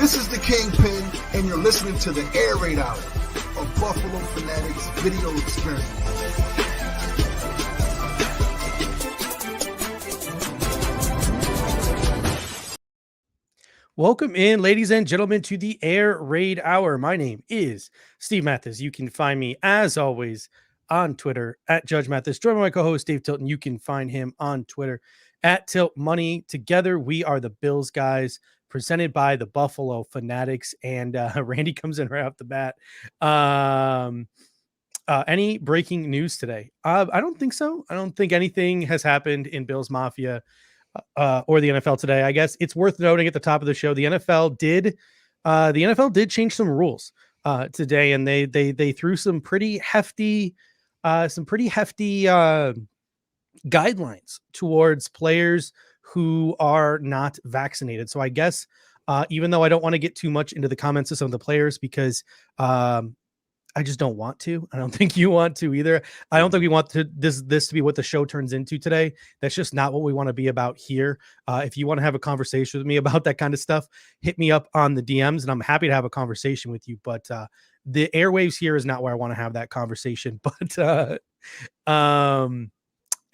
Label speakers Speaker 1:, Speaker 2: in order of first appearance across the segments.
Speaker 1: This is the Kingpin, and you're listening to the Air Raid Hour of Buffalo Fanatics Video Experience.
Speaker 2: Welcome in, ladies and gentlemen, to the Air Raid Hour. My name is Steve Mathis. You can find me, as always, on Twitter at Judge Mathis. Join my co-host, Dave Tilton. You can find him on Twitter at Tilt Money. Together, we are the Bills guys, presented by the Buffalo Fanatics. And Randy comes in right off the bat. Any breaking news today? I don't think so. I don't think anything has happened in Bills Mafia or the NFL today. I guess it's worth noting at the top of the show, the NFL did change some rules today, and they threw some pretty hefty guidelines towards players who are not vaccinated. So I guess even though I don't want to get too much into the comments of some of the players, because I just don't want to. I don't think you want to either. I don't think we want this to be what the show turns into today. That's just not what we want to be about here. If you want to have a conversation with me about that kind of stuff, hit me up on the DMs, and I'm happy to have a conversation with you. But the airwaves here is not where I want to have that conversation. But anyway,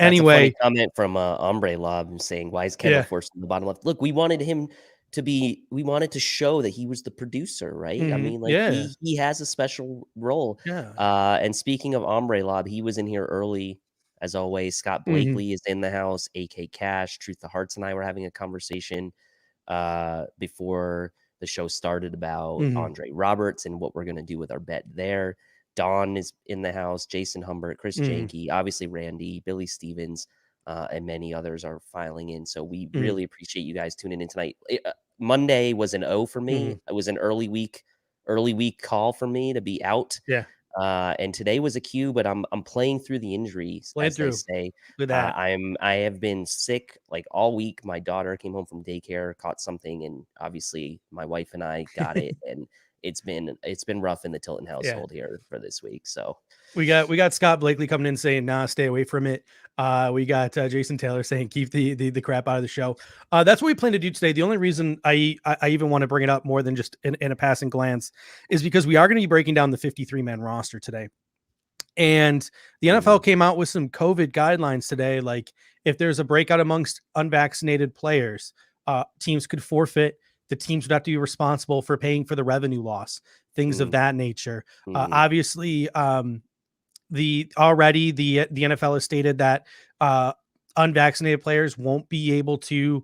Speaker 3: That's a funny comment from Ombre Lob saying, "Why is Kevin Force in the bottom left?" Look, we wanted to show that he was the producer, right? I mean, like he has a special role. And speaking of Ombre Lob, he was in here early as always. Scott Blakely is in the house. AK Cash, Truth the Hearts, and I were having a conversation before the show started about Andre Roberts and what we're going to do with our bet there. Don is in the house. Jason Humbert, Chris Janke, obviously Randy, Billy Stevens, and many others are filing in. So we really appreciate you guys tuning in tonight. Monday was an O for me. It was an early week call for me to be out. And today was a Q, but I'm playing through the injuries, they say. I have been sick like all week. My daughter came home from daycare, caught something, and obviously my wife and I got it, and it's been rough in the Tilton household here for this week. So
Speaker 2: we got Scott Blakely coming in saying, "Nah, stay away from it." We got Jason Taylor saying, "Keep the crap out of the show." That's what we plan to do today. The only reason I even want to bring it up more than just in a passing glance is because we are going to be breaking down the 53-man roster today. And the NFL came out with some COVID guidelines today. Like, if there's a breakout amongst unvaccinated players, teams could forfeit. The teams would have to be responsible for paying for the revenue loss, things of that nature. Obviously, the NFL has stated that unvaccinated players won't be able to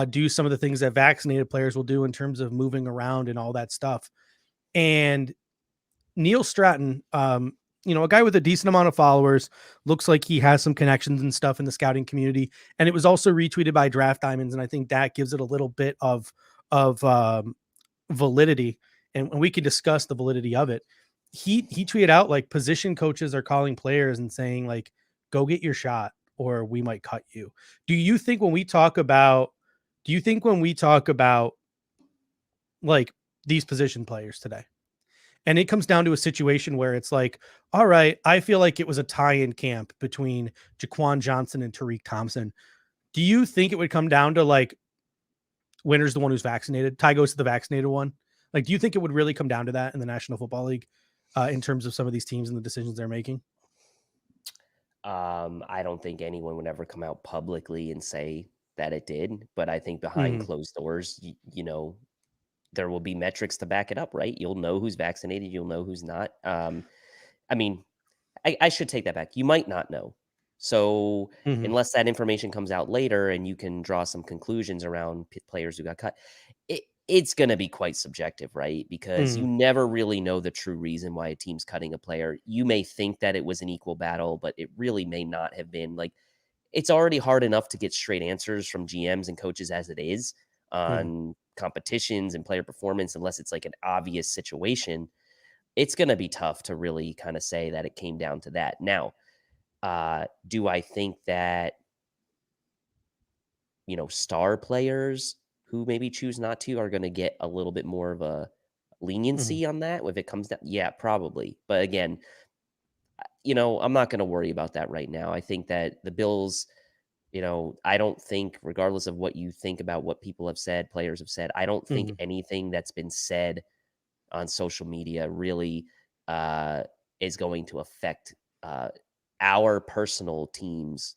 Speaker 2: do some of the things that vaccinated players will do in terms of moving around and all that stuff. And Neil Stratton, a guy with a decent amount of followers, looks like he has some connections and stuff in the scouting community. And it was also retweeted by Draft Diamonds, and I think that gives it a little bit of validity, and we can discuss the validity of it. He tweeted out, like, position coaches are calling players and saying, like, go get your shot or we might cut you. Do you think when we talk about like these position players today, and it comes down to a situation where it's like, all right, I feel like it was a tie-in camp between Jaquan Johnson and Tariq Thompson. Do you think it would come down to, like, winner's the one who's vaccinated? Ty goes to the vaccinated one. Like, do you think it would really come down to that in the National Football League in terms of some of these teams and the decisions they're making?
Speaker 3: I don't think anyone would ever come out publicly and say that it did, but I think behind closed doors, there will be metrics to back it up, right? You'll know who's vaccinated. You'll know who's not. I mean, I should take that back. You might not know. So unless that information comes out later and you can draw some conclusions around players who got cut, it's going to be quite subjective, right? Because you never really know the true reason why a team's cutting a player. You may think that it was an equal battle, but it really may not have been. Like, it's already hard enough to get straight answers from GMs and coaches as it is on competitions and player performance, unless it's like an obvious situation. It's going to be tough to really kind of say that it came down to that. Now, do I think that, star players who maybe choose not to are going to get a little bit more of a leniency on that if it comes down? Yeah, probably. But again, I'm not going to worry about that right now. I think that the Bills, I don't think, regardless of what you think about what people have said, players have said, I don't think anything that's been said on social media really is going to affect our personal teams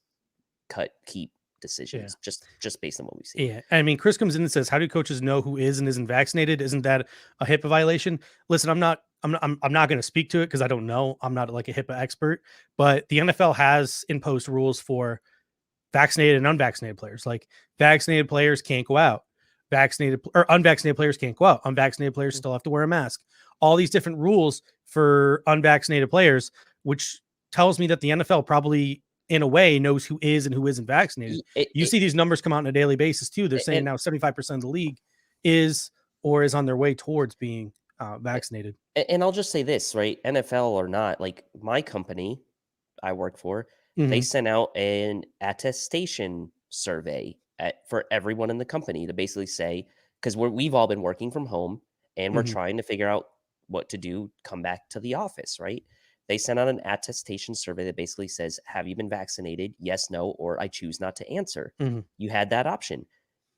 Speaker 3: keep decisions just based on what we've seen.
Speaker 2: Yeah. I mean, Chris comes in and says, how do coaches know who is and isn't vaccinated? Isn't that a HIPAA violation? Listen, I'm not going to speak to it because I don't know. I'm not like a HIPAA expert, but the NFL has imposed rules for vaccinated and unvaccinated players. Like vaccinated players can't go out. Vaccinated or unvaccinated players can't go out. Unvaccinated players still have to wear a mask. All these different rules for unvaccinated players, which tells me that the NFL probably in a way knows who is and who isn't vaccinated. You see these numbers come out on a daily basis too. They're saying now 75% of the league is or is on their way towards being vaccinated.
Speaker 3: And I'll just say this, right? NFL or not, like my company I work for, they sent out an attestation survey for everyone in the company to basically say, because we've all been working from home and we're trying to figure out what to do, come back to the office, right? They sent out an attestation survey that basically says, have you been vaccinated? Yes, no, or I choose not to answer. You had that option.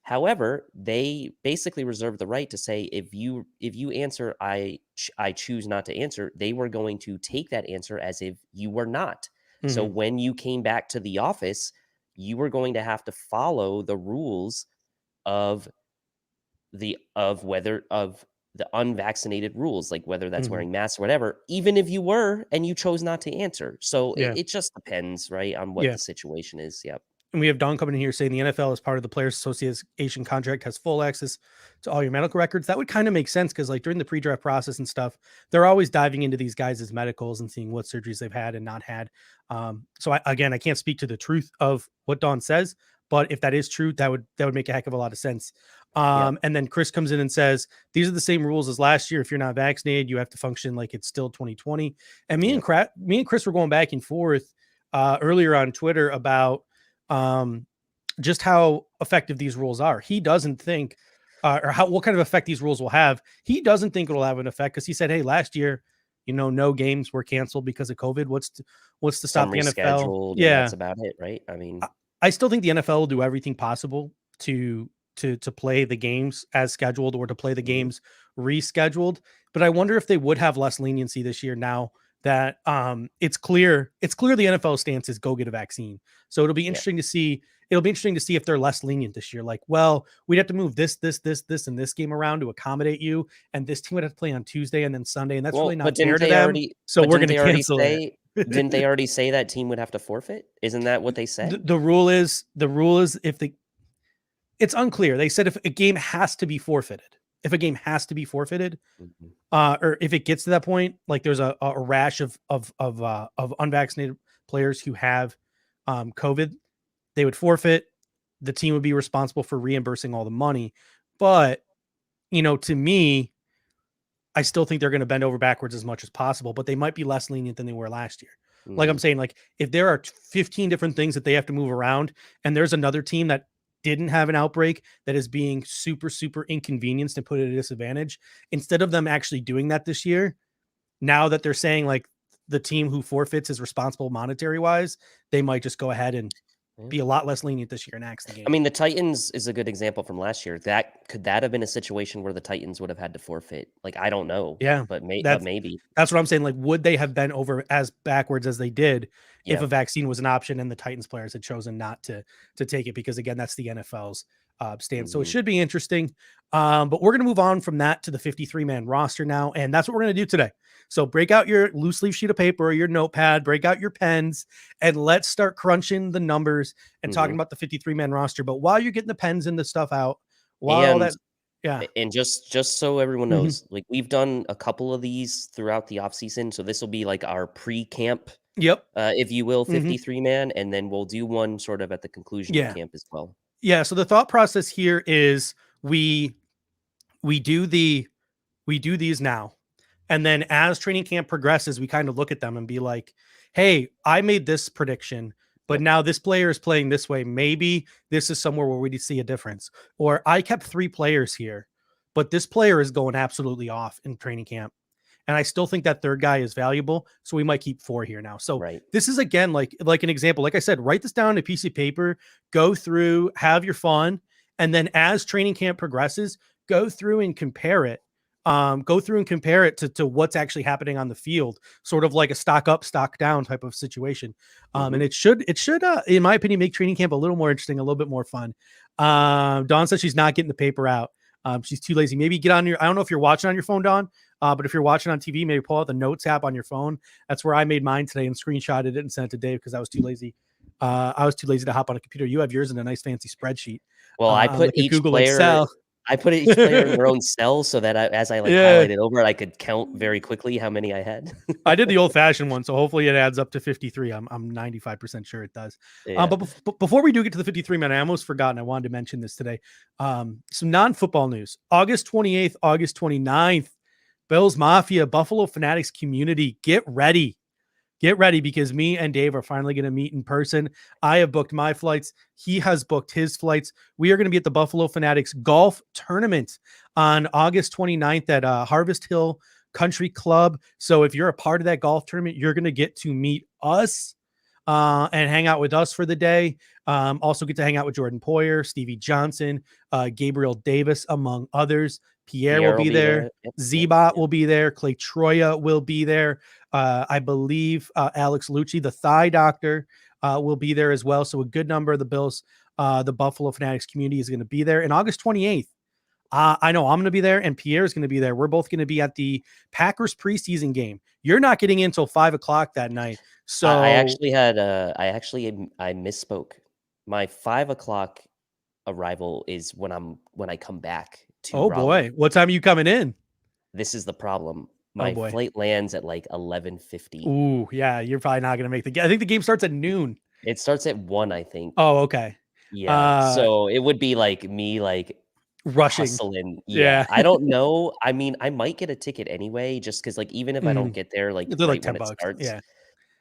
Speaker 3: However, they basically reserved the right to say, if you answer, I choose not to answer, they were going to take that answer as if you were not. So when you came back to the office, you were going to have to follow the rules of the unvaccinated rules, like whether that's wearing masks or whatever, even if you were and you chose not to answer. So it just depends, right, on what the situation is. Yep.
Speaker 2: And we have Don coming in here saying the NFL, as part of the Players Association contract, has full access to all your medical records. That would kind of make sense because, like, during the pre-draft process and stuff, they're always diving into these guys' medicals and seeing what surgeries they've had and not had. So I can't speak to the truth of what Don says, but if that is true, that would make a heck of a lot of sense. And then Chris comes in and says, these are the same rules as last year. If you're not vaccinated, you have to function like it's still 2020. And me and Chris were going back and forth earlier on Twitter about just how effective these rules are. He doesn't think what kind of effect these rules will have. He doesn't think it'll have an effect because he said, hey, last year, no games were canceled because of COVID. What's to stop the NFL?
Speaker 3: Yeah, that's about it, right? I mean,
Speaker 2: I still think the NFL will do everything possible to play the games as scheduled or to play the games rescheduled. But I wonder if they would have less leniency this year now that it's clear the NFL stance is go get a vaccine. So it'll be interesting to see. It'll be interesting to see if they're less lenient this year. Like, well, we'd have to move this, and this game around to accommodate you, and this team would have to play on Tuesday and then Sunday, and that's really not fair to them. So we're going to cancel it.
Speaker 3: Didn't they already say that team would have to forfeit? Isn't that what they said?
Speaker 2: The rule is it's unclear. They said if a game has to be forfeited, or if it gets to that point, like there's a rash of unvaccinated players who have COVID, they would forfeit. The team would be responsible for reimbursing all the money. But, to me, I still think they're going to bend over backwards as much as possible, but they might be less lenient than they were last year. Like I'm saying, like if there are 15 different things that they have to move around and there's another team that didn't have an outbreak that is being super, super inconvenienced and put at a disadvantage, instead of them actually doing that this year, now that they're saying like the team who forfeits is responsible monetary wise, they might just go ahead and be a lot less lenient this year and axe the game.
Speaker 3: I mean, the Titans is a good example from last year. Could that have been a situation where the Titans would have had to forfeit? Like, I don't know.
Speaker 2: Yeah,
Speaker 3: but maybe.
Speaker 2: That's what I'm saying. Like, would they have been over as backwards as they did if a vaccine was an option and the Titans players had chosen not to take it? Because again, that's the NFL's stance. So it should be interesting. But we're going to move on from that to the 53-man roster now, and that's what we're going to do today. So break out your loose leaf sheet of paper or your notepad, break out your pens, and let's start crunching the numbers and talking about the 53-man roster. But while you're getting the pens and the stuff out,
Speaker 3: and just so everyone knows, like we've done a couple of these throughout the offseason. So this will be like our pre-camp, if you will, 53-man, and then we'll do one sort of at the conclusion of camp as well.
Speaker 2: Yeah. So the thought process here is we do these now. And then as training camp progresses, we kind of look at them and be like, hey, I made this prediction, but now this player is playing this way. Maybe this is somewhere where we see a difference. Or I kept 3 players here, but this player is going absolutely off in training camp. and I still think that third guy is valuable. So we might keep 4 here now. So
Speaker 3: right.
Speaker 2: this is again like an example. Like I said, write this down on a piece of paper, go through, have your fun, and then as training camp progresses, go through and compare it. To what's actually happening on the field, sort of like a stock up, stock down type of situation. And it should, in my opinion, make training camp a little more interesting, a little bit more fun. Dawn says she's not getting the paper out. She's too lazy. Maybe get on I don't know if you're watching on your phone, Dawn, but if you're watching on TV, maybe pull out the notes app on your phone. That's where I made mine today and screenshotted it and sent it to Dave because I was too lazy. I was too lazy to hop on a computer. You have yours in a nice fancy spreadsheet.
Speaker 3: Well, I put each Google player. Excel. I put each player in their own cell so that as I highlighted over, I could count very quickly how many I had.
Speaker 2: I did the old-fashioned one, so hopefully it adds up to 53. I'm 95% sure it does. Yeah. But before we do get to the 53, man, I almost forgotten. I wanted to mention this today. Some non-football news. August 28th, August 29th, Bills Mafia, Buffalo Fanatics community, get ready. Get ready because me and Dave are finally going to meet in person. I have booked my flights. He has booked his flights. We are going to be at the Buffalo Fanatics golf tournament on August 29th at Harvest Hill Country Club. So if you're a part of that golf tournament, you're going to get to meet us and hang out with us for the day. Also get to hang out with Jordan Poyer, Stevie Johnson, Gabriel Davis, among others. Pierre will be there. Zbot will be there. Clay Troya will be there. I believe Alex Lucci, the thigh doctor, will be there as well. So a good number of the Bills, the Buffalo Fanatics community is going to be there. And August 28th, I know I'm going to be there and Pierre is going to be there. We're both going to be at the Packers preseason game. You're not getting in until 5:00 that night. So
Speaker 3: I misspoke. My 5:00 arrival is when I come back to Raleigh.
Speaker 2: Boy, what time are you coming in?
Speaker 3: This is the problem. My flight lands at like 11:50.
Speaker 2: Ooh, yeah, you're probably not going to make the game. I think the game starts at noon.
Speaker 3: It starts at 1, I think.
Speaker 2: Oh, okay.
Speaker 3: Yeah. So it would be like me
Speaker 2: rushing.
Speaker 3: Hustling. Yeah. I don't know. I mean, I might get a ticket anyway, just because even if I don't get there right
Speaker 2: when it
Speaker 3: starts,
Speaker 2: yeah,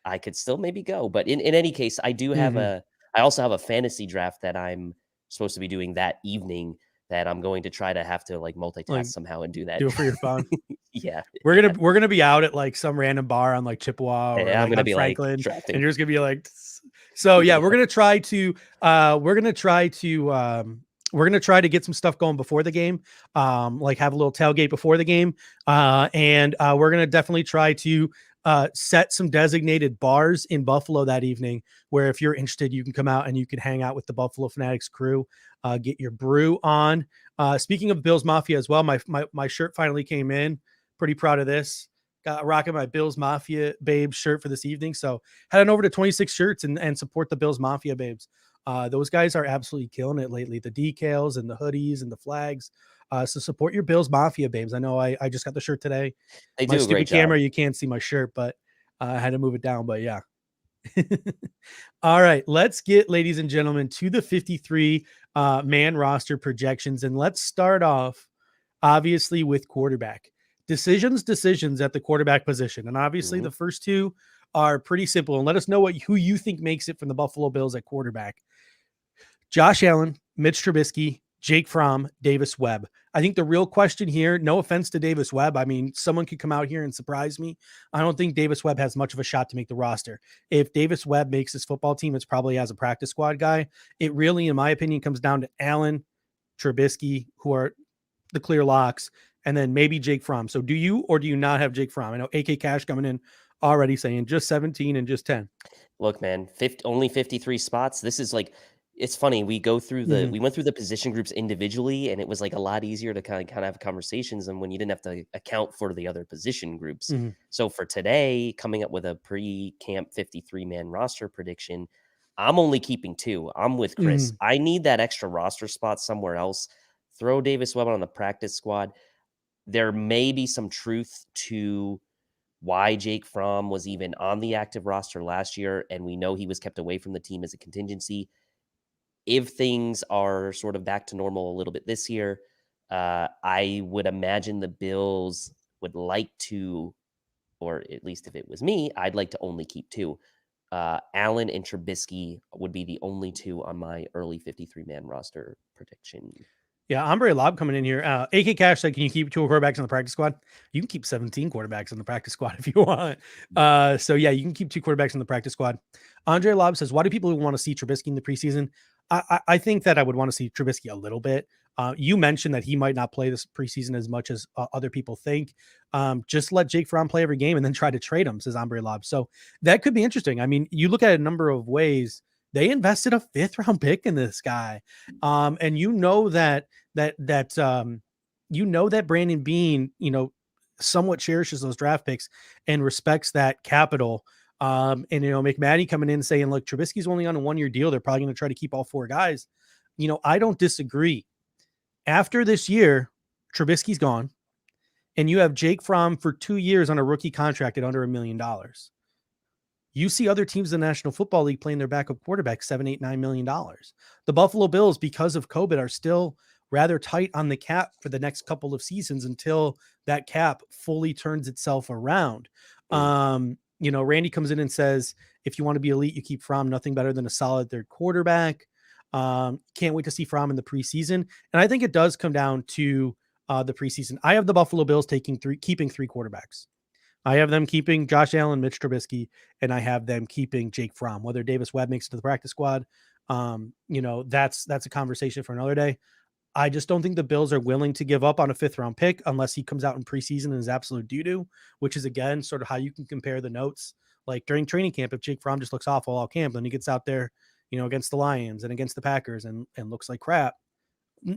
Speaker 3: I could still maybe go. But in any case, I do have I also have a fantasy draft that I'm supposed to be doing that evening that I'm going to try to have to multitask somehow and do that.
Speaker 2: Do it for your phone.
Speaker 3: Yeah.
Speaker 2: We're gonna be out at some random bar on Chippewa or
Speaker 3: I'm gonna be
Speaker 2: Franklin, and you're just gonna be so yeah, we're gonna try to get some stuff going before the game, have a little tailgate before the game, and we're gonna definitely try to set some designated bars in Buffalo that evening where if you're interested, you can come out and you can hang out with the Buffalo Fanatics crew, get your brew on. Speaking of Bills Mafia as well, my shirt finally came in. Pretty proud of this. Got rocking my Bills Mafia babes shirt for this evening. So head on over to 26 Shirts and support the Bills Mafia babes. Those guys are absolutely killing it lately. The decals and the hoodies and the flags. So support your Bills Mafia babes. I know I just got the shirt today.
Speaker 3: They
Speaker 2: my
Speaker 3: do
Speaker 2: stupid camera, you can't see my shirt, but I had to move it down. But yeah. All right, let's get, ladies and gentlemen, to the 53 man roster projections. And let's start off, obviously, with quarterback. Decisions at the quarterback position. And obviously the first two are pretty simple. And let us know who you think makes it from the Buffalo Bills at quarterback. Josh Allen, Mitch Trubisky, Jake Fromm, Davis Webb. I think the real question here, no offense to Davis Webb, I mean, someone could come out here and surprise me. I don't think Davis Webb has much of a shot to make the roster. If Davis Webb makes his football team, it's probably as a practice squad guy. It really, in my opinion, comes down to Allen, Trubisky, who are the clear locks, and then maybe Jake Fromm. So do you or do you not have Jake Fromm? I know AK Cash coming in already saying just 17 and just 10.
Speaker 3: Look, man, only 53 spots. This is it's funny. We went through the position groups individually, and it was a lot easier to kind of have conversations than when you didn't have to account for the other position groups. So for today, coming up with a pre-camp 53-man roster prediction, I'm only keeping 2. I'm with Chris. I need that extra roster spot somewhere else. Throw Davis Webb on the practice squad. There may be some truth to why Jake Fromm was even on the active roster last year, and we know he was kept away from the team as a contingency. If things are sort of back to normal a little bit this year, I would imagine the Bills would like to, or at least if it was me, I'd like to only keep 2. Allen and Trubisky would be the only 2 on my early 53-man roster prediction.
Speaker 2: Yeah, Hombre Lob coming in here. AK Cash said, can you keep 2 quarterbacks on the practice squad? You can keep 17 quarterbacks on the practice squad if you want. So yeah, you can keep 2 quarterbacks on the practice squad. Andre Lob says, why do people want to see Trubisky in the preseason? I think that I would want to see Trubisky a little bit. You mentioned that he might not play this preseason as much as other people think. Just let Jake Fromm play every game and then try to trade him, says Andre Lob. So that could be interesting. I mean, you look at a number of ways. They invested a 5th round pick in this guy. And you know that Brandon Beane, somewhat cherishes those draft picks and respects that capital. And McMaddy coming in saying, look, Trubisky's only on a 1-year deal. They're probably going to try to keep all 4 guys. I don't disagree. After this year, Trubisky's gone, and you have Jake Fromm for 2 years on a rookie contract at under $1 million. You see other teams in the National Football League playing their backup quarterback $7, $8, $9 million. The Buffalo Bills, because of COVID, are still rather tight on the cap for the next couple of seasons until that cap fully turns itself around. Randy comes in and says, if you want to be elite, you keep Fromm. Nothing better than a solid 3rd quarterback. Can't wait to see Fromm in the preseason. And I think it does come down to the preseason. I have the Buffalo Bills keeping 3 quarterbacks. I have them keeping Josh Allen, Mitch Trubisky, and I have them keeping Jake Fromm. Whether Davis Webb makes it to the practice squad, that's a conversation for another day. I just don't think the Bills are willing to give up on a 5th round pick unless he comes out in preseason and is absolute doo-doo, which is, again, sort of how you can compare the notes. Like during training camp, if Jake Fromm just looks awful all camp, then he gets out there, against the Lions and against the Packers and looks like crap,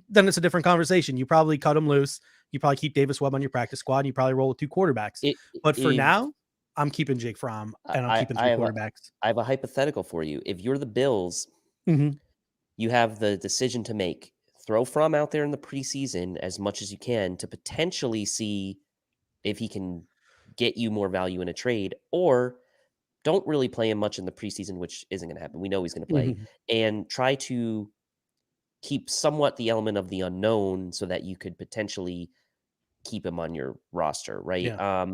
Speaker 2: then it's a different conversation. You probably cut him loose. You probably keep Davis Webb on your practice squad, and you probably roll with 2 quarterbacks. But for now, I'm keeping Jake Fromm, and I'm keeping 3 quarterbacks.
Speaker 3: I have a hypothetical for you. If you're the Bills, you have the decision to make. Throw Fromm out there in the preseason as much as you can to potentially see if he can get you more value in a trade, or don't really play him much in the preseason, which isn't going to happen. We know he's going to play, and try to keep somewhat the element of the unknown so that you could potentially keep him on your roster, right?
Speaker 2: Yeah.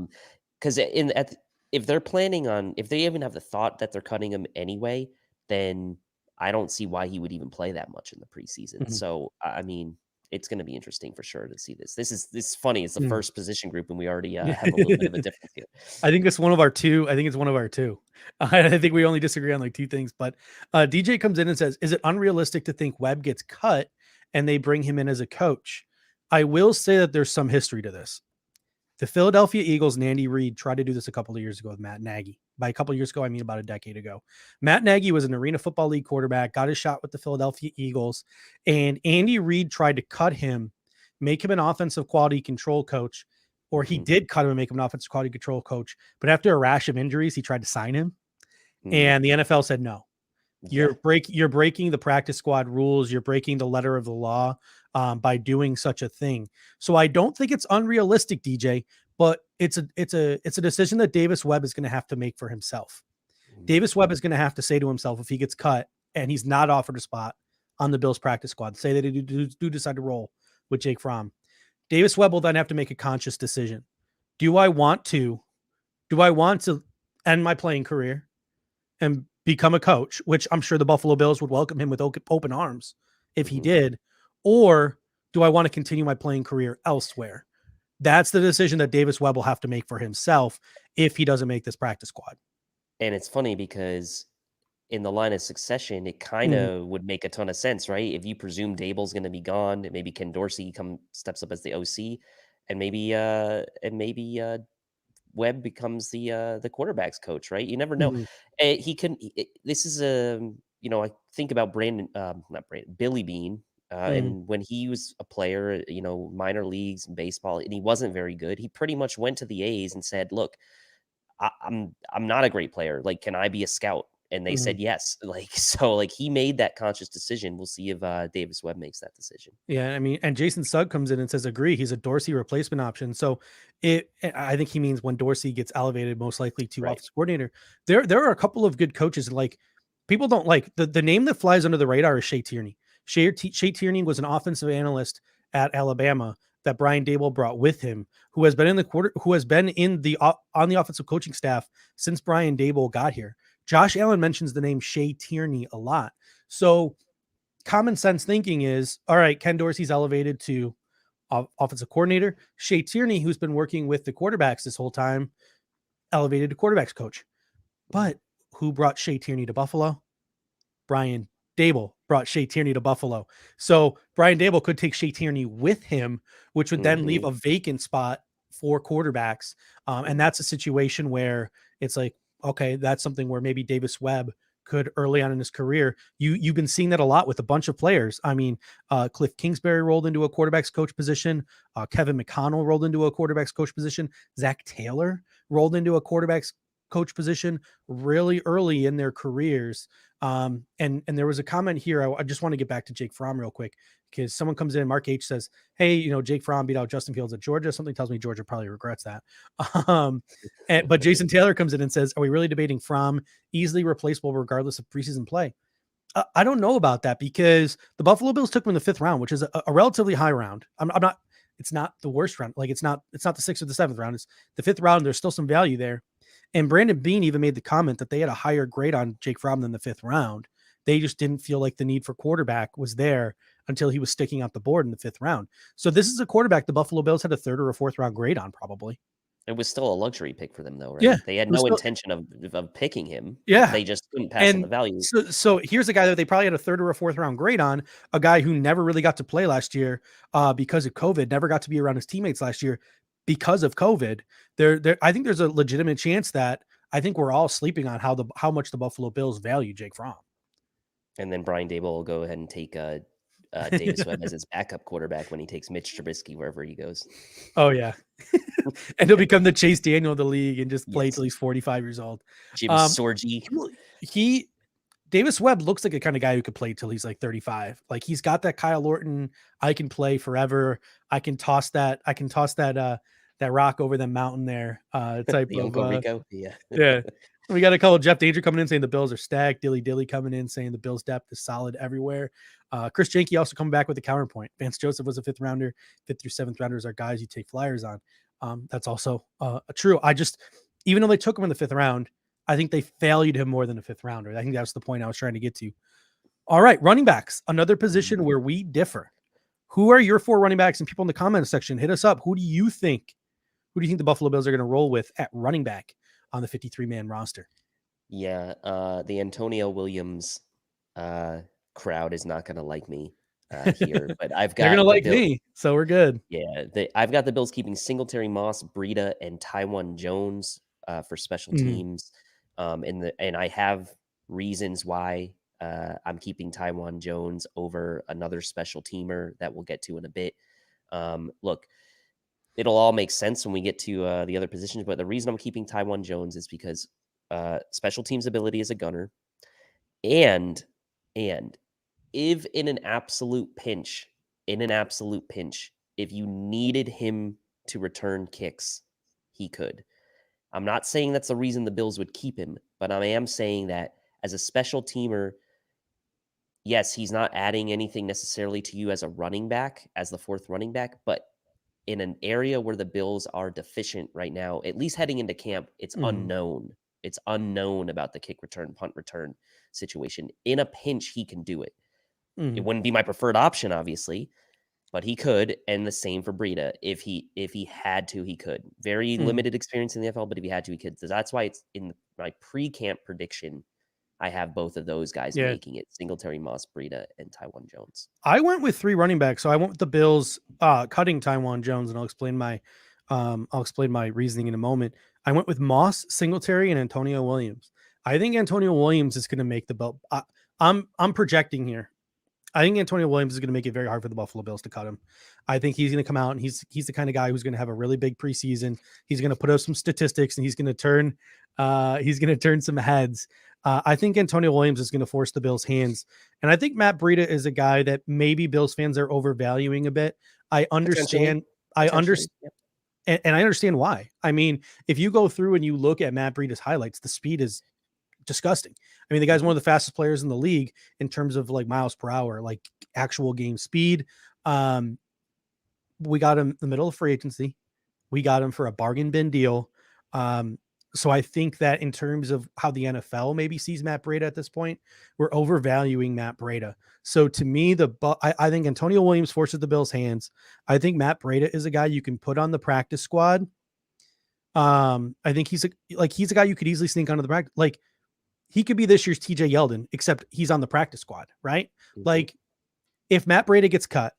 Speaker 3: Because if they're planning on, if they even have the thought that they're cutting him anyway, then I don't see why he would even play that much in the preseason. So, I mean, it's going to be interesting for sure to see this. This is funny. It's the first position group, and we already have a little bit of a difference here.
Speaker 2: I think it's one of our 2. I think we only disagree on like 2 things. But DJ comes in and says, is it unrealistic to think Webb gets cut and they bring him in as a coach? I will say that there's some history to this. The Philadelphia Eagles and Andy Reid tried to do this a couple of years ago with Matt Nagy. By a couple of years ago, I mean about a decade ago. Matt Nagy was an Arena Football League quarterback, got his shot with the Philadelphia Eagles, and Andy Reid tried to cut him, make him an offensive quality control coach, or he did cut him and make him an offensive quality control coach. But after a rash of injuries, he tried to sign him, and the NFL said no. You're breaking the practice squad rules. You're breaking the letter of the law by doing such a thing. So I don't think it's unrealistic, DJ, but it's a decision that Davis Webb is going to have to make for himself. Davis Webb is going to have to say to himself, if he gets cut and he's not offered a spot on the Bills practice squad, say that he do decide to roll with Jake Fromm, Davis Webb will then have to make a conscious decision. Do I want to end my playing career and become a coach, which I'm sure the Buffalo Bills would welcome him with open arms if he did, or do I want to continue my playing career elsewhere? That's the decision that Davis Webb will have to make for himself if he doesn't make this practice squad.
Speaker 3: And it's funny because in the line of succession, it kind of would make a ton of sense, right? If you presume Dable's going to be gone, and maybe Ken Dorsey steps up as the OC, and maybe Webb becomes the quarterback's coach, right? You never know. He can. This is I think about Billy Beane. And when he was a player, minor leagues and baseball, and he wasn't very good, he pretty much went to the A's and said, look, I'm not a great player. Like, can I be a scout? And they said yes. So he made that conscious decision. We'll see if Davis Webb makes that decision.
Speaker 2: Yeah, I mean, and Jason Sugg comes in and says, agree, he's a Dorsey replacement option. So I think he means when Dorsey gets elevated, most likely to offensive coordinator. There are a couple of good coaches. Like, people don't like the name that flies under the radar is Shea Tierney. Shea Tierney was an offensive analyst at Alabama that Brian Daboll brought with him, who has been on the offensive coaching staff since Brian Daboll got here. Josh Allen mentions the name Shea Tierney a lot. So common sense thinking is, all right, Ken Dorsey's elevated to offensive coordinator. Shea Tierney, who's been working with the quarterbacks this whole time, elevated to quarterbacks coach. But who brought Shea Tierney to Buffalo? Brian Daboll brought Shea Tierney to Buffalo. So Brian Daboll could take Shea Tierney with him, which would then leave a vacant spot for quarterbacks. And that's a situation where it's like, okay, that's something where maybe Davis Webb could early on in his career. You've been seeing that a lot with a bunch of players. I mean, Cliff Kingsbury rolled into a quarterback's coach position. Kevin McConnell rolled into a quarterback's coach position. Zach Taylor rolled into a quarterback's coach position really early in their careers. And there was a comment here. I just want to get back to Jake Fromm real quick, because someone comes in, Mark H says, hey, Jake Fromm beat out Justin Fields at Georgia. Something tells me Georgia probably regrets that. But Jason Taylor comes in and says, are we really debating Fromm easily replaceable regardless of preseason play? I don't know about that, because the Buffalo Bills took him in the 5th round, which is a relatively high round. I'm not, it's not the worst round. Like it's not the 6th or the 7th round. It's the 5th round. There's still some value there. And Brandon Beane even made the comment that they had a higher grade on Jake Fromm than the 5th round. They just didn't feel like the need for quarterback was there until he was sticking out the board in the 5th round. So this is a quarterback the Buffalo Bills had a 3rd or a 4th round grade on, probably.
Speaker 3: It was still a luxury pick for them, though, right?
Speaker 2: Yeah,
Speaker 3: they had no intention of picking him.
Speaker 2: Yeah,
Speaker 3: they just couldn't pass on the value.
Speaker 2: So here's a guy that they probably had a 3rd or a 4th round grade on, a guy who never really got to play last year because of COVID, never got to be around his teammates last year because of COVID. I think there's a legitimate chance that I think we're all sleeping on how much the Buffalo Bills value Jake Fromm.
Speaker 3: And then Brian Daboll will go ahead and take Davis Webb as his backup quarterback when he takes Mitch Trubisky wherever he goes.
Speaker 2: Oh yeah, and he'll become the Chase Daniel of the league and just play till he's 45 years old.
Speaker 3: Jim Sorgi.
Speaker 2: Davis Webb looks like a kind of guy who could play till he's like 35. Like he's got that Kyle Orton, I can play forever. I can toss that rock over the mountain there. Type
Speaker 3: the
Speaker 2: of
Speaker 3: Uncle Rico.
Speaker 2: Yeah. We got a couple. Jeff Danger coming in saying the Bills are stacked. Dilly coming in saying the Bills depth is solid everywhere. Chris Janke also coming back with a counterpoint. Vance Joseph was a 5th rounder. 5th through 7th rounders are guys you take flyers on. That's also true. Even though they took him in the 5th round, I think they valued him more than a 5th rounder. I think that was the point I was trying to get to. All right, running backs, another position where we differ. Who are your 4 running backs? And people in the comment section, hit us up. Who do you think the Buffalo Bills are going to roll with at running back on the 53-man roster?
Speaker 3: Yeah, the Antonio Williams crowd is not going to like me here, but I've got.
Speaker 2: They're going to like me, so we're good.
Speaker 3: Yeah, I've got the Bills keeping Singletary, Moss, Breida, and Taiwan Jones for special teams. And I have reasons why I'm keeping Taiwan Jones over another special teamer that we'll get to in a bit. Look, it'll all make sense when we get to the other positions, but the reason I'm keeping Taiwan Jones is because special teams ability as a gunner, and if in an absolute pinch, if you needed him to return kicks, he could. I'm not saying that's the reason the Bills would keep him, but I am saying that as a special teamer, yes, he's not adding anything necessarily to you as a running back, as the 4th running back, but in an area where the Bills are deficient right now, at least heading into camp, it's unknown. It's unknown about the kick return, punt return situation. In a pinch, he can do it. It wouldn't be my preferred option, obviously, but he could. And the same for Breida. If he had to, he could. Very limited experience in the NFL, but if he had to, he could. So that's why it's in my pre-camp prediction, I have both of those guys making it: Singletary, Moss, Breida, and Taiwan Jones.
Speaker 2: I went with 3 running backs, so I went with the Bills cutting Taiwan Jones, and I'll explain my reasoning in a moment. I went with Moss, Singletary, and Antonio Williams. I think Antonio Williams is going to make the belt. I'm projecting here. I think Antonio Williams is going to make it very hard for the Buffalo Bills to cut him. I think he's going to come out and he's the kind of guy who's going to have a really big preseason. He's going to put up some statistics and he's going to turn some heads. I think Antonio Williams is going to force the Bills' hands. And I think Matt Breida is a guy that maybe Bills fans are overvaluing a bit. I understand. And I understand why. I mean, if you go through and you look at Matt Breida's highlights, the speed is disgusting. I mean, the guy's one of the fastest players in the league in terms of like miles per hour, like actual game speed. We got him in the middle of free agency. We got him for a bargain bin deal. So I think that in terms of how the NFL maybe sees Matt Breida at this point, we're overvaluing Matt Breida. So to me, I think Antonio Williams forces the Bills' hands. I think Matt Breida is a guy you can put on the practice squad. I think he's a guy you could easily sneak onto the practice. Like, he could be this year's TJ Yeldon, except he's on the practice squad, right? Mm-hmm. Like, if Matt Breida gets cut,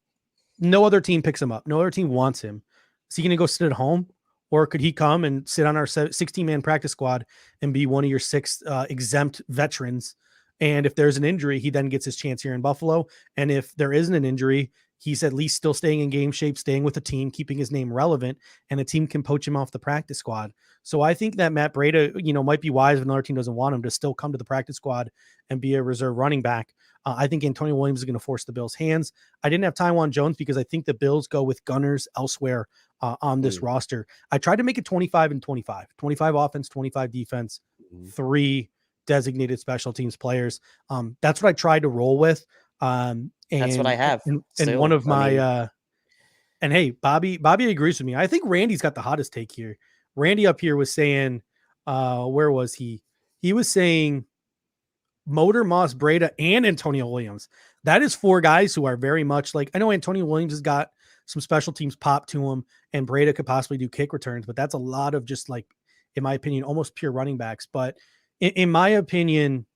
Speaker 2: no other team picks him up. No other team wants him. Is he going to go sit at home? Or could he come and sit on our 16-man practice squad and be one of your 6 exempt veterans? And if there's an injury, he then gets his chance here in Buffalo. And if there isn't an injury, he's at least still staying in game shape, staying with the team, keeping his name relevant, and a team can poach him off the practice squad. So I think that Matt Breida, might be wise if another team doesn't want him to still come to the practice squad and be a reserve running back. I think Antonio Williams is going to force the Bills' hands. I didn't have Taiwan Jones because I think the Bills go with gunners elsewhere on this roster. I tried to make it 25 and 25 offense, 25 defense, 3 designated special teams players. That's what I tried to roll with. And
Speaker 3: that's what I have.
Speaker 2: And one of my, and hey, Bobby agrees with me. I think Randy's got the hottest take here. Randy up here was saying, where was he? He was saying Motor, Moss, Breida, and Antonio Williams. That is 4 guys who are very much like, I know Antonio Williams has got some special teams pop to him, and Breida could possibly do kick returns, but that's a lot of just like, in my opinion, almost pure running backs. But in my opinion,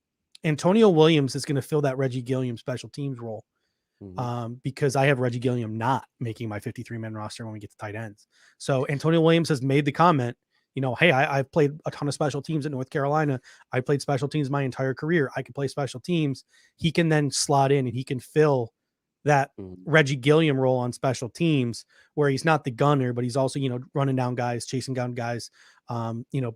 Speaker 2: Antonio Williams is going to fill that Reggie Gilliam special teams role. Because I have Reggie Gilliam not making my 53-man roster when we get to tight ends. So Antonio Williams has made the comment, hey, I've played a ton of special teams at North Carolina. I played special teams my entire career. I can play special teams. He can then slot in and he can fill that Reggie Gilliam role on special teams where he's not the gunner, but he's also, running down guys, chasing down guys,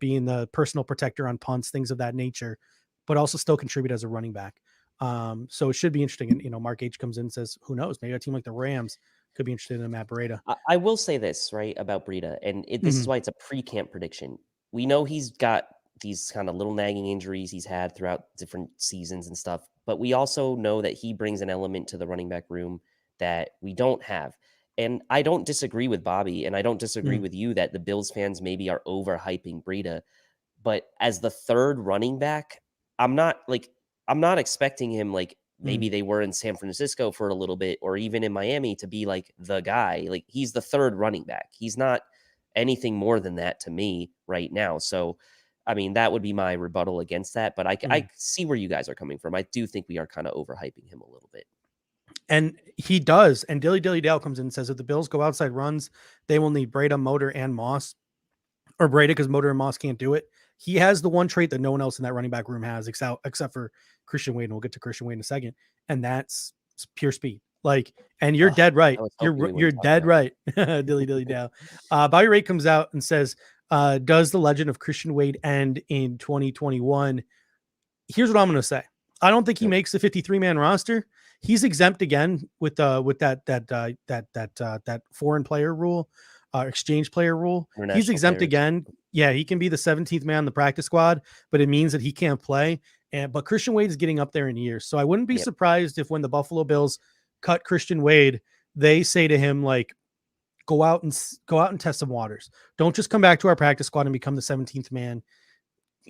Speaker 2: being the personal protector on punts, things of that nature, but also still contribute as a running back. So it should be interesting. And, Mark H comes in and says, who knows, maybe a team like the Rams could be interested in Matt Breida.
Speaker 3: I will say this, right, about Breida, and this is why it's a pre-camp prediction. We know he's got these kind of little nagging injuries he's had throughout different seasons and stuff, but we also know that he brings an element to the running back room that we don't have. And I don't disagree with Bobby, and I don't disagree with you that the Bills fans maybe are overhyping Breida, but as the 3rd running back, I'm not expecting him like maybe they were in San Francisco for a little bit or even in Miami to be like the guy. Like, he's the 3rd running back. He's not anything more than that to me right now. So, I mean, that would be my rebuttal against that. But I see where you guys are coming from. I do think we are kind of overhyping him a little bit.
Speaker 2: And he does. And Dilly Dale comes in and says, if the Bills go outside runs, they will need Breida, Motor, and Moss. Or Breida because Motor and Moss can't do it. He has the one trait that no one else in that running back room has, except for Christian Wade. And we'll get to Christian Wade in a second. And that's pure speed. Like, and you're dead right. You're dead right. Dilly Dale. Bobby Ray comes out and says, does the legend of Christian Wade end in 2021? Here's what I'm going to say. I don't think he makes the 53-man roster. He's exempt again with that foreign player rule, exchange player rule. He's exempt again. Yeah, he can be the 17th man on the practice squad, but it means that he can't play. But Christian Wade is getting up there in years. So I wouldn't be surprised if when the Buffalo Bills cut Christian Wade, they say to him, like, go out and test some waters. Don't just come back to our practice squad and become the 17th man.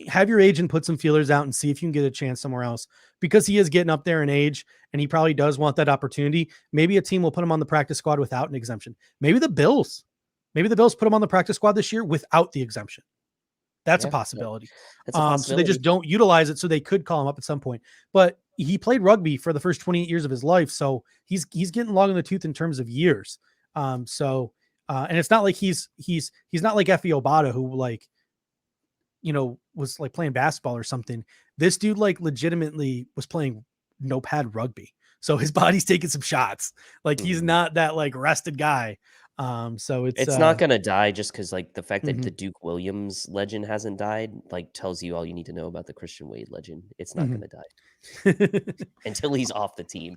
Speaker 2: Have your agent put some feelers out and see if you can get a chance somewhere else, because he is getting up there in age and he probably does want that opportunity. Maybe a team will put him on the practice squad without an exemption. Maybe the Bills put him on the practice squad this year without the exemption. That's a possibility. That's a possibility. So they just don't utilize it. So they could call him up at some point, but he played rugby for the first 28 years of his life. So he's getting long in the tooth in terms of years. And it's not like he's not like Efe Obada, who was like playing basketball or something. This dude like legitimately was playing no pad rugby. So his body's taking some shots. Like, he's not that like rested guy. So it's
Speaker 3: not going to die just because like the fact that the Duke Williams legend hasn't died, like, tells you all you need to know about the Christian Wade legend. It's not going to die until he's off the team.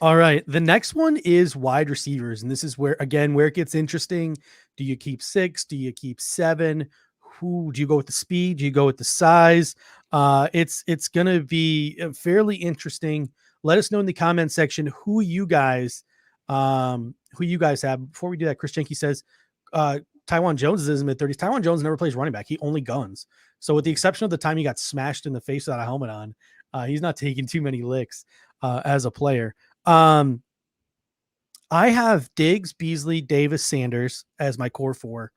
Speaker 2: All right. The next one is wide receivers. And this is where it gets interesting. Do you keep 6? Do you keep 7? Who do you go with the speed? Do you go with the size? It's going to be fairly interesting. Let us know in the comment section who you guys have. Before we do that, Chris Jenke says, Taiwan Jones is in his mid-30s. Taiwan Jones never plays running back. He only guns. So with the exception of the time he got smashed in the face without a helmet on, he's not taking too many licks as a player. I have Diggs, Beasley, Davis, Sanders as my core four.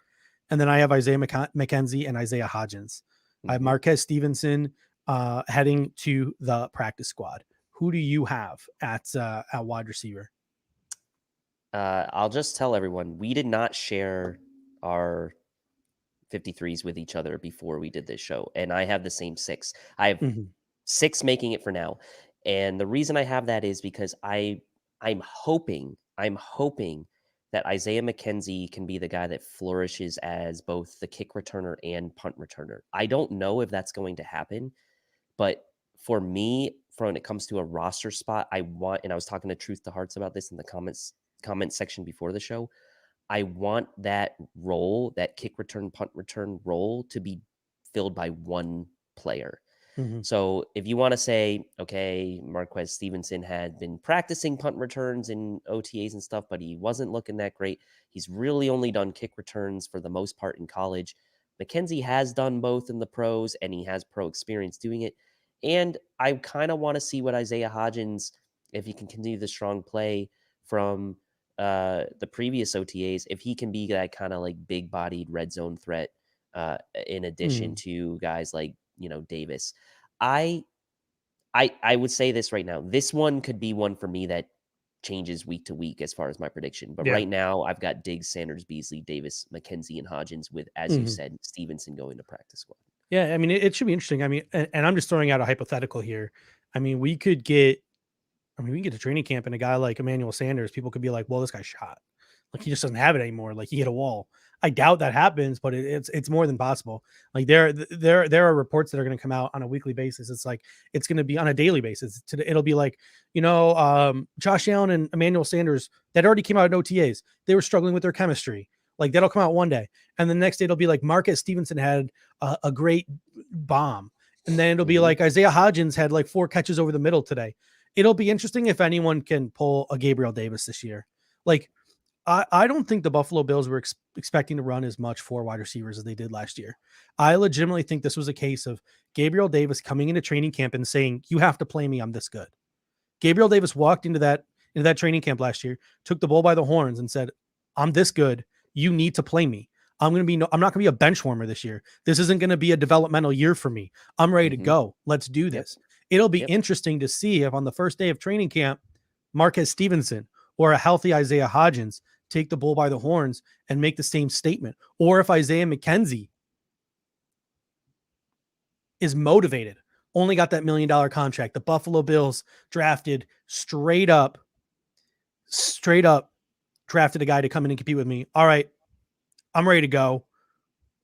Speaker 2: And then I have Isaiah McKenzie and Isaiah Hodgins. I have Marquez Stevenson heading to the practice squad. Who do you have at wide receiver?
Speaker 3: I'll just tell everyone, we did not share our 53s with each other before we did this show. And I have the same 6. I have 6 making it for now. And the reason I have that is because I'm hoping that Isaiah McKenzie can be the guy that flourishes as both the kick returner and punt returner. I don't know if that's going to happen, but for me, when it comes to a roster spot, I want, and I was talking to Truth to Hearts about this in the comment section before the show, I want that role, that kick return, punt return role, to be filled by one player. So if you want to say, okay, Marquez Stevenson had been practicing punt returns in OTAs and stuff, but he wasn't looking that great. He's really only done kick returns for the most part in college. McKenzie has done both in the pros, and he has pro experience doing it. And I kind of want to see what Isaiah Hodgins, if he can continue the strong play from the previous OTAs, if he can be that kind of like big-bodied red zone threat in addition to guys like, Davis. I would say this right now. This one could be one for me that changes week to week as far as my prediction. But right now, I've got Diggs, Sanders, Beasley, Davis, McKenzie, and Hodgins with, as you said, Stevenson going to practice squad.
Speaker 2: Yeah, I mean, it should be interesting. I mean, and I'm just throwing out a hypothetical here. I mean, we could get to training camp and a guy like Emmanuel Sanders, people could be like, well, this guy's shot. Like, he just doesn't have it anymore. Like, he hit a wall. I doubt that happens, but it's more than possible. Like, there are reports that are going to come out on a weekly basis. It's like, it's going to be on a daily basis. It'll be like, Josh Allen and Emmanuel Sanders that already came out in OTAs. They were struggling with their chemistry. Like, that'll come out one day. And the next day it'll be like Marquez Stevenson had a great bomb. And then it'll be like Isaiah Hodgins had like 4 catches over the middle today. It'll be interesting if anyone can pull a Gabriel Davis this year. Like, I don't think the Buffalo Bills were expecting to run as much 4 wide receivers as they did last year. I legitimately think this was a case of Gabriel Davis coming into training camp and saying, you have to play me. I'm this good. Gabriel Davis walked into that training camp last year, took the bull by the horns and said, I'm this good. You need to play me. I'm not going to be a bench warmer this year. This isn't going to be a developmental year for me. I'm ready to go. Let's do this. It'll be interesting to see if on the first day of training camp, Marquez Stevenson or a healthy Isaiah Hodgins take the bull by the horns and make the same statement. Or if Isaiah McKenzie is motivated, only got that $1 million contract. The Buffalo Bills drafted straight up drafted a guy to come in and compete with me. All right, I'm ready to go.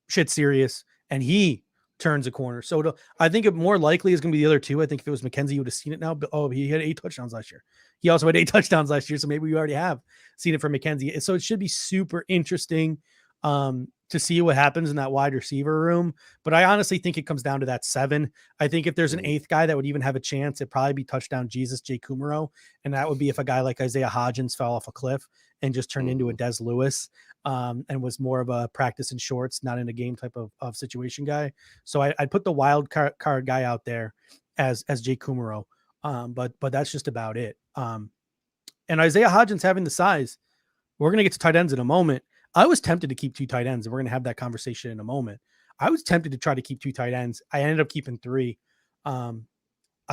Speaker 2: Shit's serious. And he turns a corner. So I think it more likely is going to be the other two. I think if it was McKenzie, you would have seen it now. But he had 8 touchdowns last year. He also had 8 touchdowns last year. So maybe we already have seen it from McKenzie. So it should be super interesting to see what happens in that wide receiver room. But I honestly think it comes down to that 7. I think if there's an 8th guy that would even have a chance, it'd probably be touchdown Jesus, Jay Kumaro. And that would be if a guy like Isaiah Hodgins fell off a cliff and just turned into a Des Lewis and was more of a practice in shorts, not in a game type of situation guy. So I'd put the wild card guy out there as Jay Kumaro. But that's just about it. And Isaiah Hodgins having the size, we're going to get to tight ends in a moment. I was tempted to keep 2 tight ends, and we're going to have that conversation in a moment. I was tempted to try to keep 2 tight ends. I ended up keeping 3. I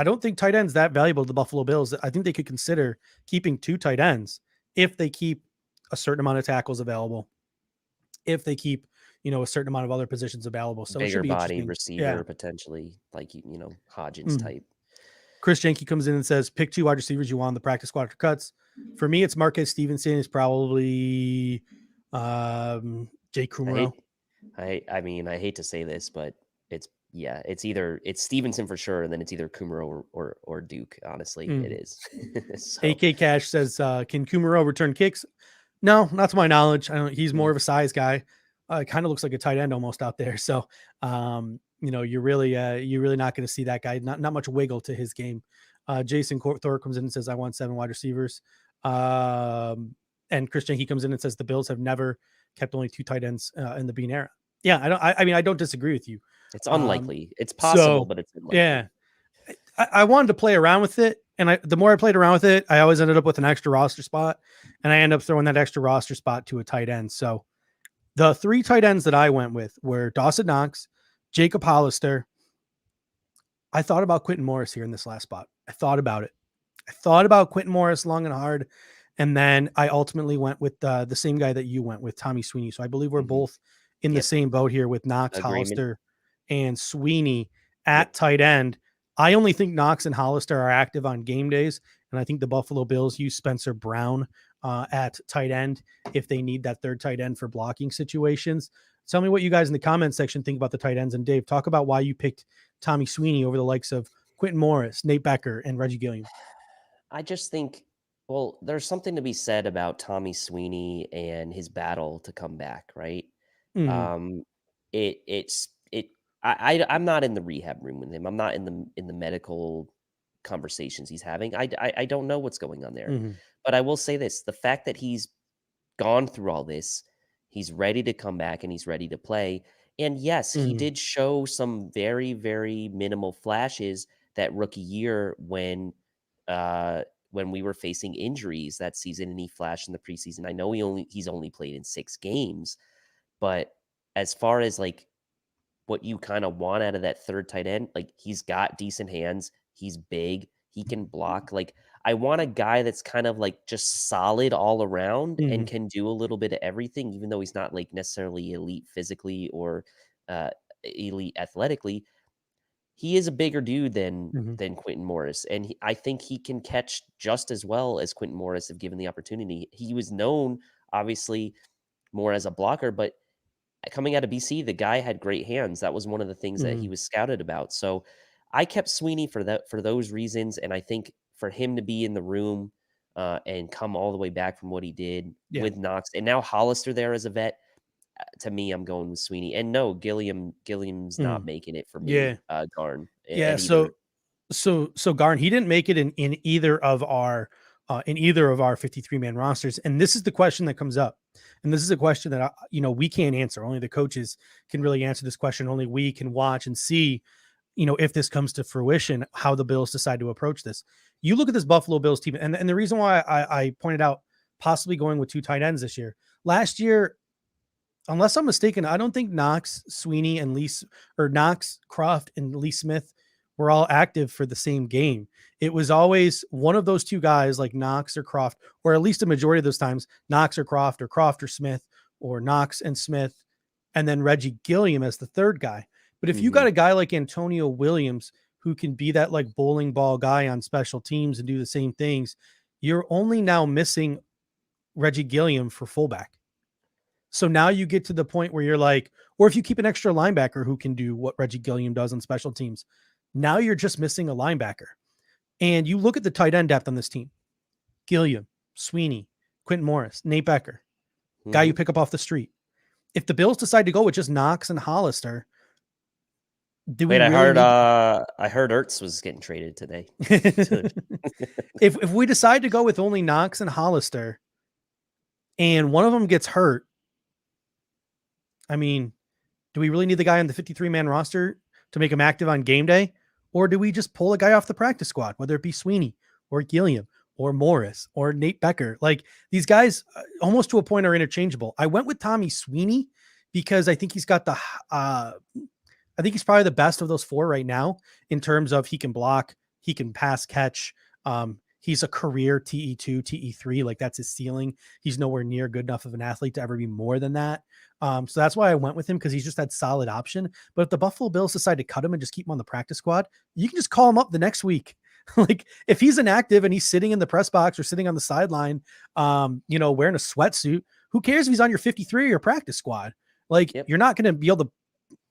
Speaker 2: don't think tight ends that valuable to the Buffalo Bills. I think they could consider keeping 2 tight ends if they keep a certain amount of tackles available, if they keep, a certain amount of other positions available. So
Speaker 3: bigger
Speaker 2: it should be
Speaker 3: body receiver, potentially, like, Hodgins type.
Speaker 2: Chris Jenke comes in and says, pick 2 wide receivers you want on the practice squad for cuts. For me, it's Marquez Stevenson. It's probably Jay Kumaro.
Speaker 3: I mean, I hate to say this, but it's Stevenson for sure, and then it's either Kumaro or Duke. Honestly, it is. So.
Speaker 2: AK Cash says, can Kumaro return kicks? No, not to my knowledge. He's more of a size guy. Kind of looks like a tight end almost out there. So, you're really not going to see that guy. Not much wiggle to his game. Jason Thor comes in and says, I want 7 wide receivers. And Chris Jenke comes in and says the Bills have never kept only 2 tight ends in the Beane era. Yeah, I mean, I don't disagree with you.
Speaker 3: It's unlikely. It's possible, but it's unlikely.
Speaker 2: Yeah. I wanted to play around with it, and the more I played around with it, I always ended up with an extra roster spot, and I end up throwing that extra roster spot to a tight end. So the 3 tight ends that I went with were Dawson Knox, Jacob Hollister. I thought about Quintin Morris here in this last spot. I thought about it. I thought about Quintin Morris long and hard, and then I ultimately went with the same guy that you went with, Tommy Sweeney. So I believe we're both in the same boat here with Knox, Hollister, and Sweeney at tight end. I only think Knox and Hollister are active on game days, and I think the Buffalo Bills use Spencer Brown at tight end if they need that third tight end for blocking situations. Tell me what you guys in the comment section think about the tight ends, and Dave, talk about why you picked Tommy Sweeney over the likes of Quintin Morris, Nate Becker, and Reggie Gilliam.
Speaker 3: I just think, well, there's something to be said about Tommy Sweeney and his battle to come back, right? Mm-hmm. I'm not in the rehab room with him. I'm not in the medical conversations he's having. I don't know what's going on there. Mm-hmm. But I will say this, the fact that he's gone through all this, he's ready to come back and he's ready to play. And yes, he did show some very, very minimal flashes that rookie year when we were facing injuries that season, and he flashed in the preseason. I know he's only played in 6 games, but as far as like what you kind of want out of that third tight end, like he's got decent hands, he's big, he can block. Like I want a guy that's kind of like just solid all around and can do a little bit of everything, even though he's not like necessarily elite physically or elite athletically. He is a bigger dude than Quintin Morris, and I think he can catch just as well as Quintin Morris if given the opportunity. He was known, obviously, more as a blocker, but coming out of BC, the guy had great hands. That was one of the things that he was scouted about. So I kept Sweeney for those reasons, and I think for him to be in the room and come all the way back from what he did with Knox, and now Hollister there as a vet, to me, I'm going with Sweeney. And no, Gilliam's not making it for me. Garn.
Speaker 2: Yeah. So Garn, he didn't make it in either of our 53-man rosters. And this is the question that comes up. And this is a question that we can't answer. Only the coaches can really answer this question. Only we can watch and see, if this comes to fruition, how the Bills decide to approach this. You look at this Buffalo Bills team, and the reason why I pointed out possibly going with 2 tight ends this year. Last year, unless I'm mistaken, I don't think Knox, Sweeney, and Knox, Croft, and Lee Smith were all active for the same game. It was always one of those 2 guys, like Knox or Croft, or at least a majority of those times, Knox or Croft or Smith, or Knox and Smith, and then Reggie Gilliam as the third guy. But if you got a guy like Antonio Williams who can be that like bowling ball guy on special teams and do the same things, you're only now missing Reggie Gilliam for fullback. So now you get to the point where you're like, or if you keep an extra linebacker who can do what Reggie Gilliam does on special teams, now you're just missing a linebacker. And you look at the tight end depth on this team: Gilliam, Sweeney, Quintin Morris, Nate Becker, guy you pick up off the street. If the Bills decide to go with just Knox and Hollister,
Speaker 3: I heard Ertz was getting traded today.
Speaker 2: If we decide to go with only Knox and Hollister, and one of them gets hurt, I mean, do we really need the guy on the 53-man roster to make him active on game day? Or do we just pull a guy off the practice squad, whether it be Sweeney or Gilliam or Morris or Nate Becker? Like, these guys almost to a point are interchangeable. I went with Tommy Sweeney because I think he's got I think he's probably the best of those 4 right now in terms of he can block, he can pass catch. He's a career TE2, TE3. Like, that's his ceiling. He's nowhere near good enough of an athlete to ever be more than that. So that's why I went with him, because he's just that solid option. But if the Buffalo Bills decide to cut him and just keep him on the practice squad, you can just call him up the next week. Like, if he's inactive and he's sitting in the press box or sitting on the sideline, wearing a sweatsuit, who cares if he's on your 53 or your practice squad? Like, you're not going to be able to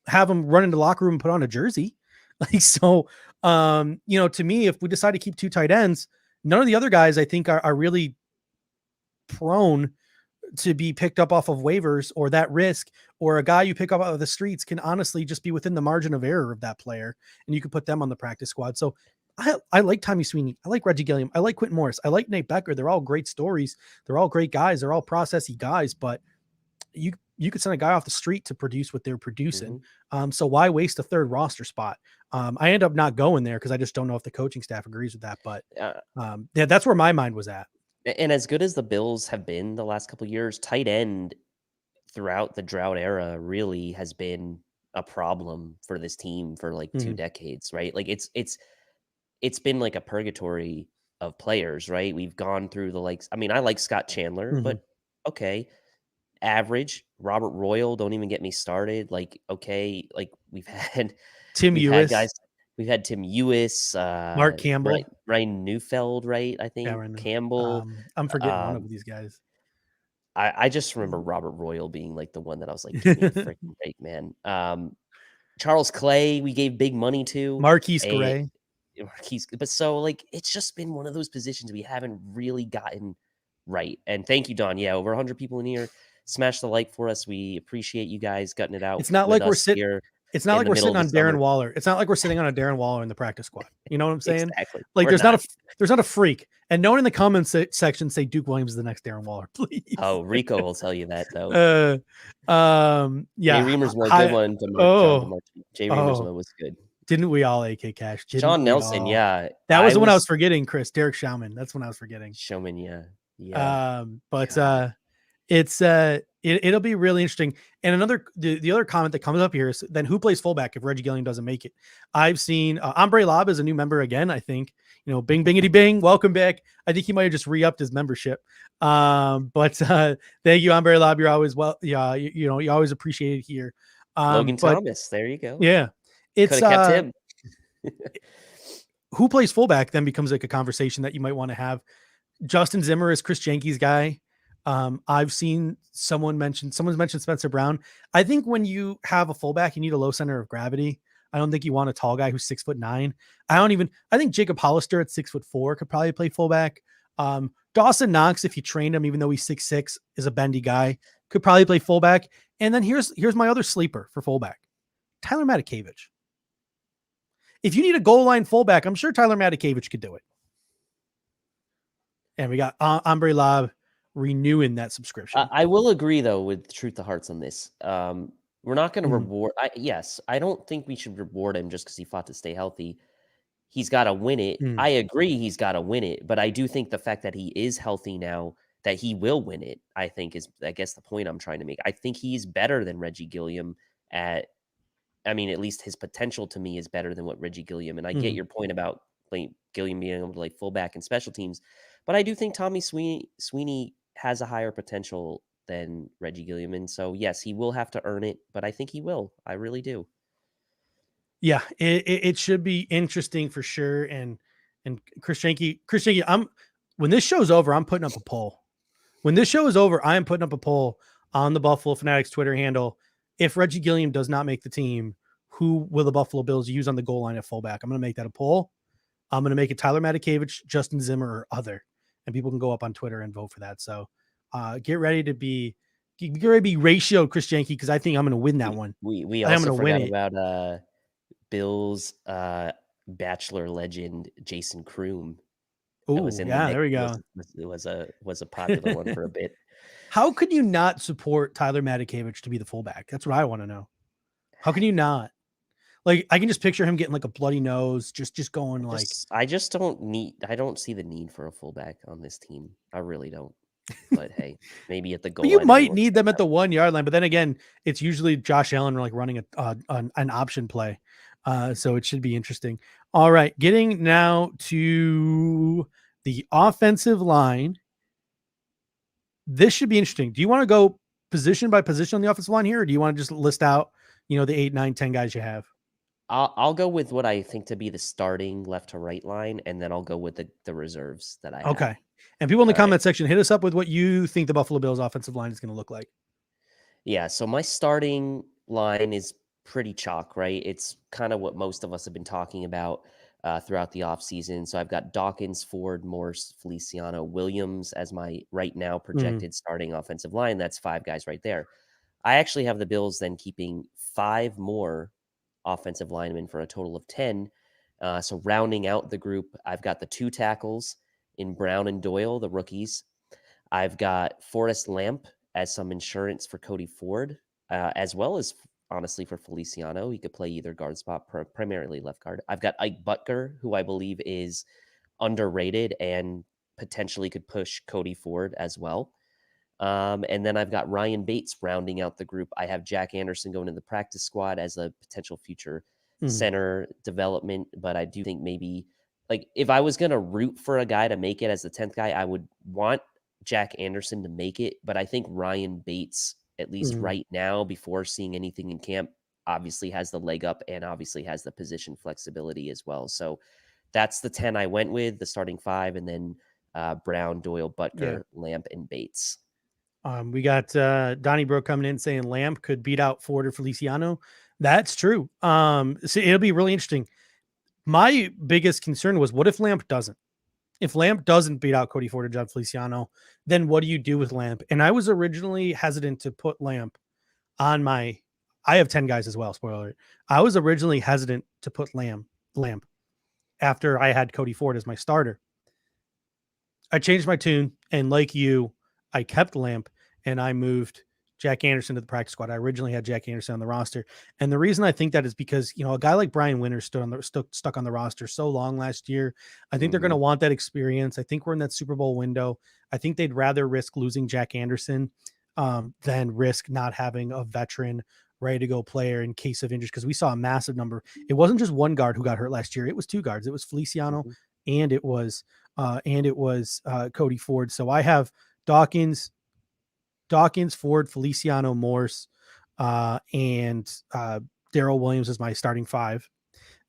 Speaker 2: have him run into the locker room and put on a jersey. Like, so, to me, if we decide to keep 2 tight ends, none of the other guys I think are really prone to be picked up off of waivers, or that risk, or a guy you pick up out of the streets can honestly just be within the margin of error of that player, and you can put them on the practice squad. So I like Tommy Sweeney. I like Reggie Gilliam. I like Quintin Morris. I like Nate Becker. They're all great stories. They're all great guys. They're all processy guys, but you could send a guy off the street to produce what they're producing. So why waste a third roster spot? I end up not going there because I just don't know if the coaching staff agrees with that. But yeah, that's where my mind was at.
Speaker 3: And as good as the Bills have been the last couple of years, tight end throughout the drought era really has been a problem for this team for like 2 decades, right? Like it's been like a purgatory of players, right? We've gone through the likes. I mean, I like Scott Chandler, but okay, average. Robert Royal, don't even get me started. Like, okay, like we've had
Speaker 2: Tim Ewis.
Speaker 3: guys. We've had Tim Ewis,
Speaker 2: Mark Campbell,
Speaker 3: Ryan Neufeld, right? I think Campbell.
Speaker 2: I'm forgetting one of these guys.
Speaker 3: I just remember Robert Royal being like the one that I was like, give me a freaking break, man. Charles Clay, we gave big money to.
Speaker 2: Marquise Gray.
Speaker 3: But so like it's just been one of those positions we haven't really gotten right. And thank you, Don. Yeah, over 100 people in here. Smash the like for us. We appreciate you guys gutting it out.
Speaker 2: It's not like we're sitting
Speaker 3: here.
Speaker 2: It's not like we're sitting on Darren Waller. It's not like we're sitting on a Darren Waller in the practice squad. You know what I'm saying?
Speaker 3: Exactly.
Speaker 2: Like there's not a freak. And no one in the comments section say Duke Williams is the next Darren Waller, please.
Speaker 3: Oh, Rico will tell you that though.
Speaker 2: Yeah.
Speaker 3: Jay Reamers was a good one. Jay Reamers one was good.
Speaker 2: Didn't we all AK Cash?
Speaker 3: John Nelson, yeah.
Speaker 2: That was the one I was forgetting, Chris. Derek Schauman. That's when I was forgetting.
Speaker 3: Schauman, yeah. Yeah.
Speaker 2: But it'll be really interesting. And the other comment that comes up here is then who plays fullback if Reggie Gilliam doesn't make it? I've seen Hombre Lob is a new member again. I think, bing, bingity bing. Welcome back. I think he might have just re-upped his membership. But thank you, Hombre Lob. You're always you always appreciate it here.
Speaker 3: Logan Thomas. There you go.
Speaker 2: Yeah.
Speaker 3: It's kept him.
Speaker 2: Who plays fullback then becomes like a conversation that you might want to have. Justin Zimmer is Chris Jenke's guy. I've seen someone's mentioned Spencer Brown. I think when you have a fullback, you need a low center of gravity. I don't think you want a tall guy who's 6'9". I think Jacob Hollister at 6'4" could probably play fullback. Dawson Knox, if you trained him, even though he's 6'6", is a bendy guy, could probably play fullback. And then here's my other sleeper for fullback, Tyler Matakevich. If you need a goal line fullback, I'm sure Tyler Matakevich could do it. And we got Hombre Lob renewing that subscription.
Speaker 3: I will agree though with Truth to Hearts on this. We're not going to reward. I don't think we should reward him just because he fought to stay healthy. He's got to win it. I agree he's got to win it, but I do think the fact that he is healthy now, that he will win it, I think is, I guess, the point I'm trying to make. I think he's better than Reggie Gilliam at least his potential to me is better than what Reggie Gilliam. And I get your point about Gilliam being able to play fullback and special teams, but I do think Tommy Sweeney has a higher potential than Reggie Gilliam. And so, yes, he will have to earn it, but I think he will. I really do.
Speaker 2: Yeah, it should be interesting for sure. And Chris Jenke, when this show's over, I'm putting up a poll. When this show is over, I am putting up a poll on the Buffalo Fanatics Twitter handle. If Reggie Gilliam does not make the team, who will the Buffalo Bills use on the goal line at fullback? I'm going to make that a poll. I'm going to make it Tyler Matakevich, Justin Zimmer, or other. And people can go up on Twitter and vote for that. So get ready to be ratioed, Chris Jenke, because I think I'm going to win that one.
Speaker 3: We also forgot about Bills Bachelor legend Jason Kroom.
Speaker 2: Oh, yeah, there we go.
Speaker 3: It was a popular one for a bit.
Speaker 2: How could you not support Tyler Matakevich to be the fullback? That's what I want to know. How can you not? Like, I can just picture him getting like a bloody nose, just going like.
Speaker 3: I don't see the need for a fullback on this team. I really don't. But hey, maybe at the goal line.
Speaker 2: You might need them at the 1 yard line, but then again, it's usually Josh Allen like running an option play. So it should be interesting. All right, getting now to the offensive line. This should be interesting. Do you want to go position by position on the offensive line here, or do you want to just list out, the 8, 9, 10 guys you have?
Speaker 3: I'll go with what I think to be the starting left to right line, and then I'll go with the reserves that I have.
Speaker 2: Okay. And people in the comment section, hit us up with what you think the Buffalo Bills offensive line is going to look like.
Speaker 3: Yeah, so my starting line is pretty chalk, right? It's kind of what most of us have been talking about throughout the offseason. So I've got Dawkins, Ford, Morse, Feliciano, Williams as my right now projected starting offensive line. That's 5 guys right there. I actually have the Bills then keeping 5 more offensive linemen for a total of 10. So rounding out the group, I've got the 2 tackles in Brown and Doyle, the rookies. I've got Forrest Lamp as some insurance for Cody Ford, as well as honestly for Feliciano. He could play either guard spot, primarily left guard. I've got Ike Butker, who I believe is underrated and potentially could push Cody Ford as well. And then I've got Ryan Bates rounding out the group. I have Jack Anderson going to the practice squad as a potential future center development. But I do think maybe, like, if I was going to root for a guy to make it as the 10th guy, I would want Jack Anderson to make it. But I think Ryan Bates, at least right now, before seeing anything in camp, obviously has the leg up and obviously has the position flexibility as well. So that's the 10 I went with, the starting 5, and then Brown, Doyle, Butker, Lamp, and Bates.
Speaker 2: We got Donnybrook coming in saying Lamp could beat out Ford or Feliciano. That's true. So it'll be really interesting. My biggest concern was, what if Lamp doesn't? If Lamp doesn't beat out Cody Ford or John Feliciano, then what do you do with Lamp? And I was originally hesitant to put Lamp on my. I have 10 guys as well. Spoiler alert. I was originally hesitant to put Lamp after I had Cody Ford as my starter. I changed my tune, and like you, I kept Lamp and I moved Jack Anderson to the practice squad. I originally had Jack Anderson on the roster. And the reason I think that is because, you know, a guy like Brian Winters stuck on the roster so long last year. I think they're going to want that experience. I think we're in that Super Bowl window. I think they'd rather risk losing Jack Anderson than risk not having a veteran ready to go player in case of injuries. Because we saw a massive number. It wasn't just one guard who got hurt last year. It was 2 guards. It was Feliciano and it was Cody Ford. So I have Dawkins, Ford, Feliciano, Morse, and Daryl Williams as my starting 5.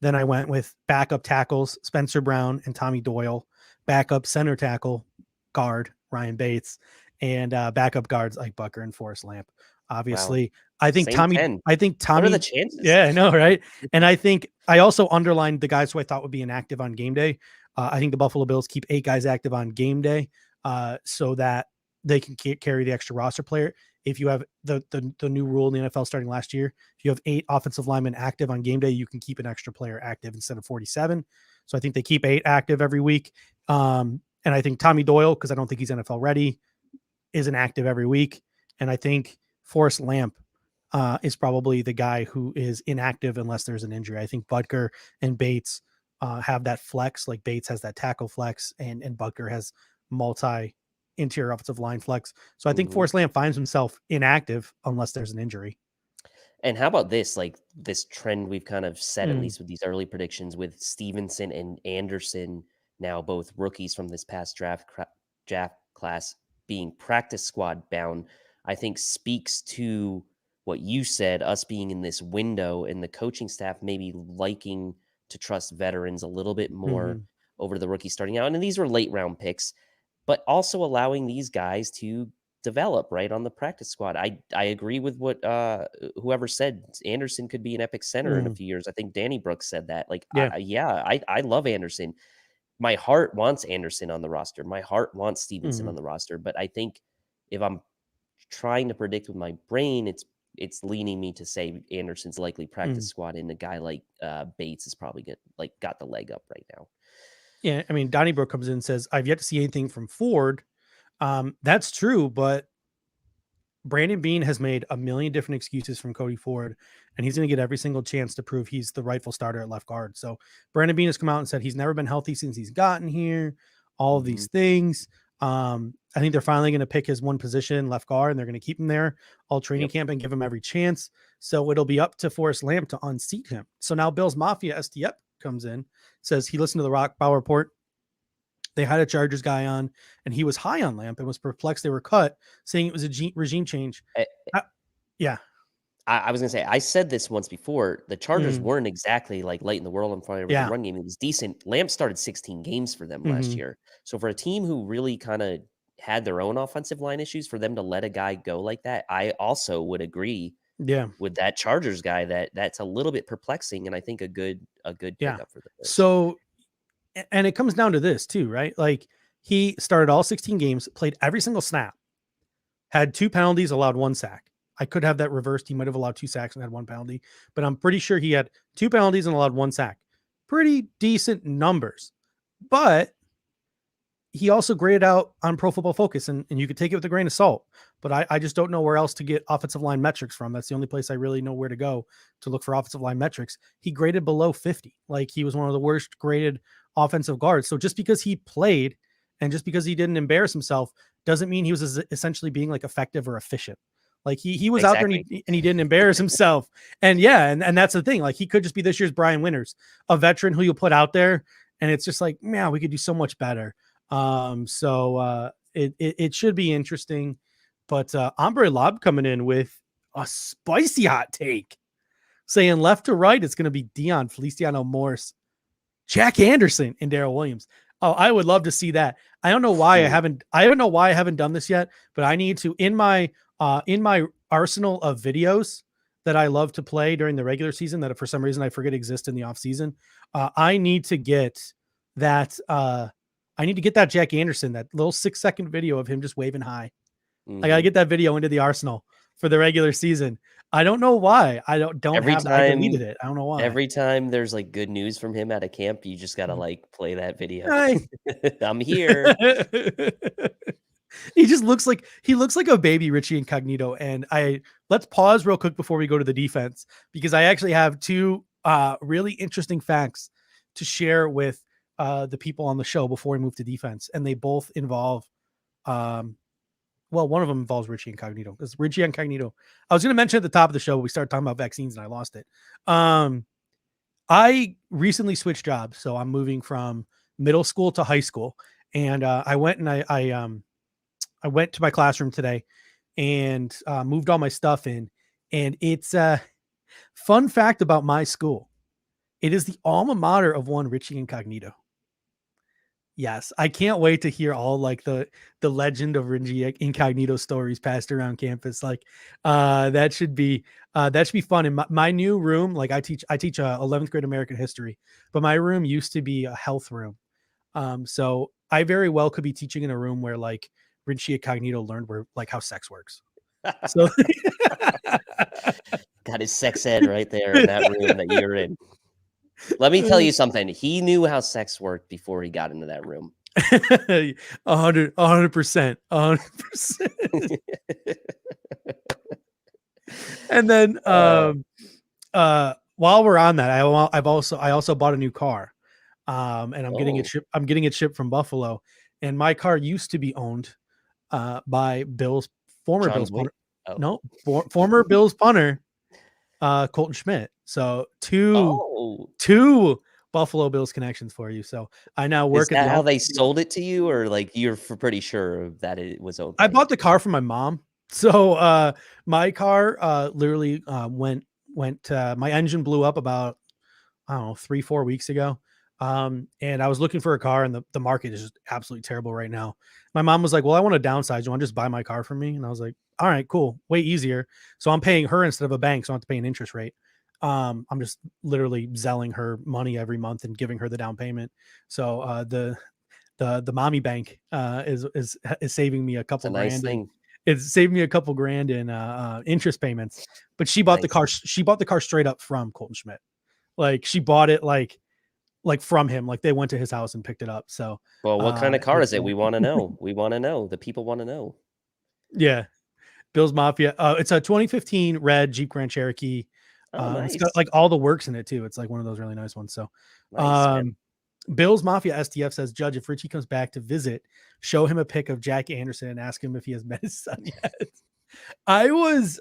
Speaker 2: Then I went with backup tackles, Spencer Brown and Tommy Doyle, backup center tackle guard, Ryan Bates, and backup guards like Butker and Forrest Lamp. Obviously, wow. I think Tommy. What
Speaker 3: are the chances?
Speaker 2: Yeah, I know, right? And I think I also underlined the guys who I thought would be inactive on game day. I think the Buffalo Bills keep 8 guys active on game day so that they can carry the extra roster player. If you have the new rule in the NFL starting last year, if you have 8 offensive linemen active on game day, you can keep an extra player active instead of 47. So I think they keep 8 active every week. And I think Tommy Doyle, because I don't think he's NFL ready, isn't active every week. And I think Forrest Lamp is probably the guy who is inactive unless there's an injury. I think Butker and Bates have that flex, like Bates has that tackle flex and Butker has multi interior offensive line flex. So I think Forrest Lamp finds himself inactive unless there's an injury.
Speaker 3: And how about this, like this trend we've kind of set, at least with these early predictions, with Stevenson and Anderson, now both rookies from this past draft class, being practice squad bound, I think speaks to what you said, us being in this window and the coaching staff maybe liking to trust veterans a little bit more over the rookies starting out. And these were late round picks, but also allowing these guys to develop right on the practice squad. I agree with what whoever said Anderson could be an epic center in a few years. I think Danny Brooks said that. Like, I love Anderson. My heart wants Anderson on the roster. My heart wants Stevenson on the roster. But I think if I'm trying to predict with my brain, it's leaning me to say Anderson's likely practice squad, and a guy like Bates is probably got the leg up right now.
Speaker 2: Yeah, I mean, Donnybrook comes in and says, I've yet to see anything from Ford. That's true, but Brandon Beane has made a million different excuses from Cody Ford, and he's going to get every single chance to prove he's the rightful starter at left guard. So Brandon Beane has come out and said he's never been healthy since he's gotten here, all of these things. I think they're finally going to pick his one position, left guard, and they're going to keep him there all training camp and give him every chance. So it'll be up to Forrest Lamp to unseat him. So now Bills Mafia STF comes in, says he listened to the Rock Power Report. They had a Chargers guy on, and he was high on Lamp and was perplexed they were cut, saying it was a regime change.
Speaker 3: I was going to say, I said this once before. The Chargers weren't exactly like light in the world on Friday with the run game. It was decent. Lamp started 16 games for them last year. So for a team who really kind of had their own offensive line issues, for them to let a guy go like that, I also would agree with that Chargers guy that's a little bit perplexing, and I think a good pickup for the Bills.
Speaker 2: So, and it comes down to this too, right? Like, he started all 16 games, played every single snap, had 2 penalties, allowed 1 sack. I could have that reversed. He might have allowed 2 sacks and had 1 penalty, but I'm pretty sure he had 2 penalties and allowed 1 sack. Pretty decent numbers. But he also graded out on Pro Football Focus, and you could take it with a grain of salt. But I just don't know where else to get offensive line metrics from. That's the only place I really know where to go to look for offensive line metrics. He graded below 50. Like, he was one of the worst graded offensive guards. So just because he played and just because he didn't embarrass himself doesn't mean he was essentially being like effective or efficient. Like, he was out there and he didn't embarrass himself. And and that's the thing. Like, he could just be this year's Brian Winters, a veteran who you'll put out there. And it's just like, man, we could do so much better. It should be interesting. But Hombre Lob coming in with a spicy hot take, saying left to right, it's going to be Dion, Feliciano Morse, Jack Anderson, and Daryl Williams. Oh, I would love to see that. I don't know why I don't know why I haven't done this yet, but I need to, in my arsenal of videos that I love to play during the regular season that for some reason I forget exist in the off season. I need to get that. I need to get that Jack Anderson, that little 6-second video of him just waving high. I gotta get that video into the arsenal for the regular season. I don't know why. I deleted it. I don't know why.
Speaker 3: Every time there's like good news from him at a camp, you just gotta like play that video. I'm here.
Speaker 2: He looks like a baby Richie Incognito. And let's pause real quick before we go to the defense, because I actually have two really interesting facts to share with the people on the show before we move to defense. And they both involve one of them involves Richie Incognito. It's Richie Incognito. I was going to mention at the top of the show, but we started talking about vaccines and I lost it. I recently switched jobs. So I'm moving from middle school to high school. And I went and I went to my classroom today and moved all my stuff in. And it's a fun fact about my school. It is the alma mater of one Richie Incognito. Yes, I can't wait to hear all like the legend of Richie Incognito stories passed around campus. Like that should be fun. In my new room, like I teach 11th grade American history, but my room used to be a health room. So I very well could be teaching in a room where like Richie Incognito learned how sex works. So
Speaker 3: got his sex ed right there in that room that you're in. Let me tell you something. He knew how sex worked before he got into that room.
Speaker 2: 100%. And then while we're on that, I also bought a new car. And I'm getting it shipped from Buffalo. And my car used to be owned by former Bills punter, Colton Schmidt. So two Buffalo Bills connections for you. So I now work.
Speaker 3: Is that how they sold it to you, or like you're pretty sure that it was owned?
Speaker 2: I bought the car from my mom. So my car literally went. My engine blew up about 3-4 weeks ago. And I was looking for a car, and the market is just absolutely terrible right now. My mom was like, well, I want to downsize. You want to just buy my car from me? And I was like, all right, cool. Way easier. So I'm paying her instead of a bank. So I don't have to pay an interest rate. I'm just literally zelling her money every month and giving her the down payment. So the mommy bank is saving me a couple grand.
Speaker 3: Nice thing.
Speaker 2: It's saved me a couple grand in interest payments. But she bought the car. She bought the car straight up from Colton Schmidt. Like, she bought it like from him. Like, they went to his house and picked it up. So,
Speaker 3: well, what kind of car is it? We want to know. We want to know. The people want to know.
Speaker 2: Yeah, Bills Mafia. It's a 2015 red Jeep Grand Cherokee. Nice. It's got like all the works in it too. It's like one of those really nice ones. So, nice, Bills Mafia STF says, Judge, if Richie comes back to visit, show him a pic of Jack Anderson and ask him if he has met his son yet. I was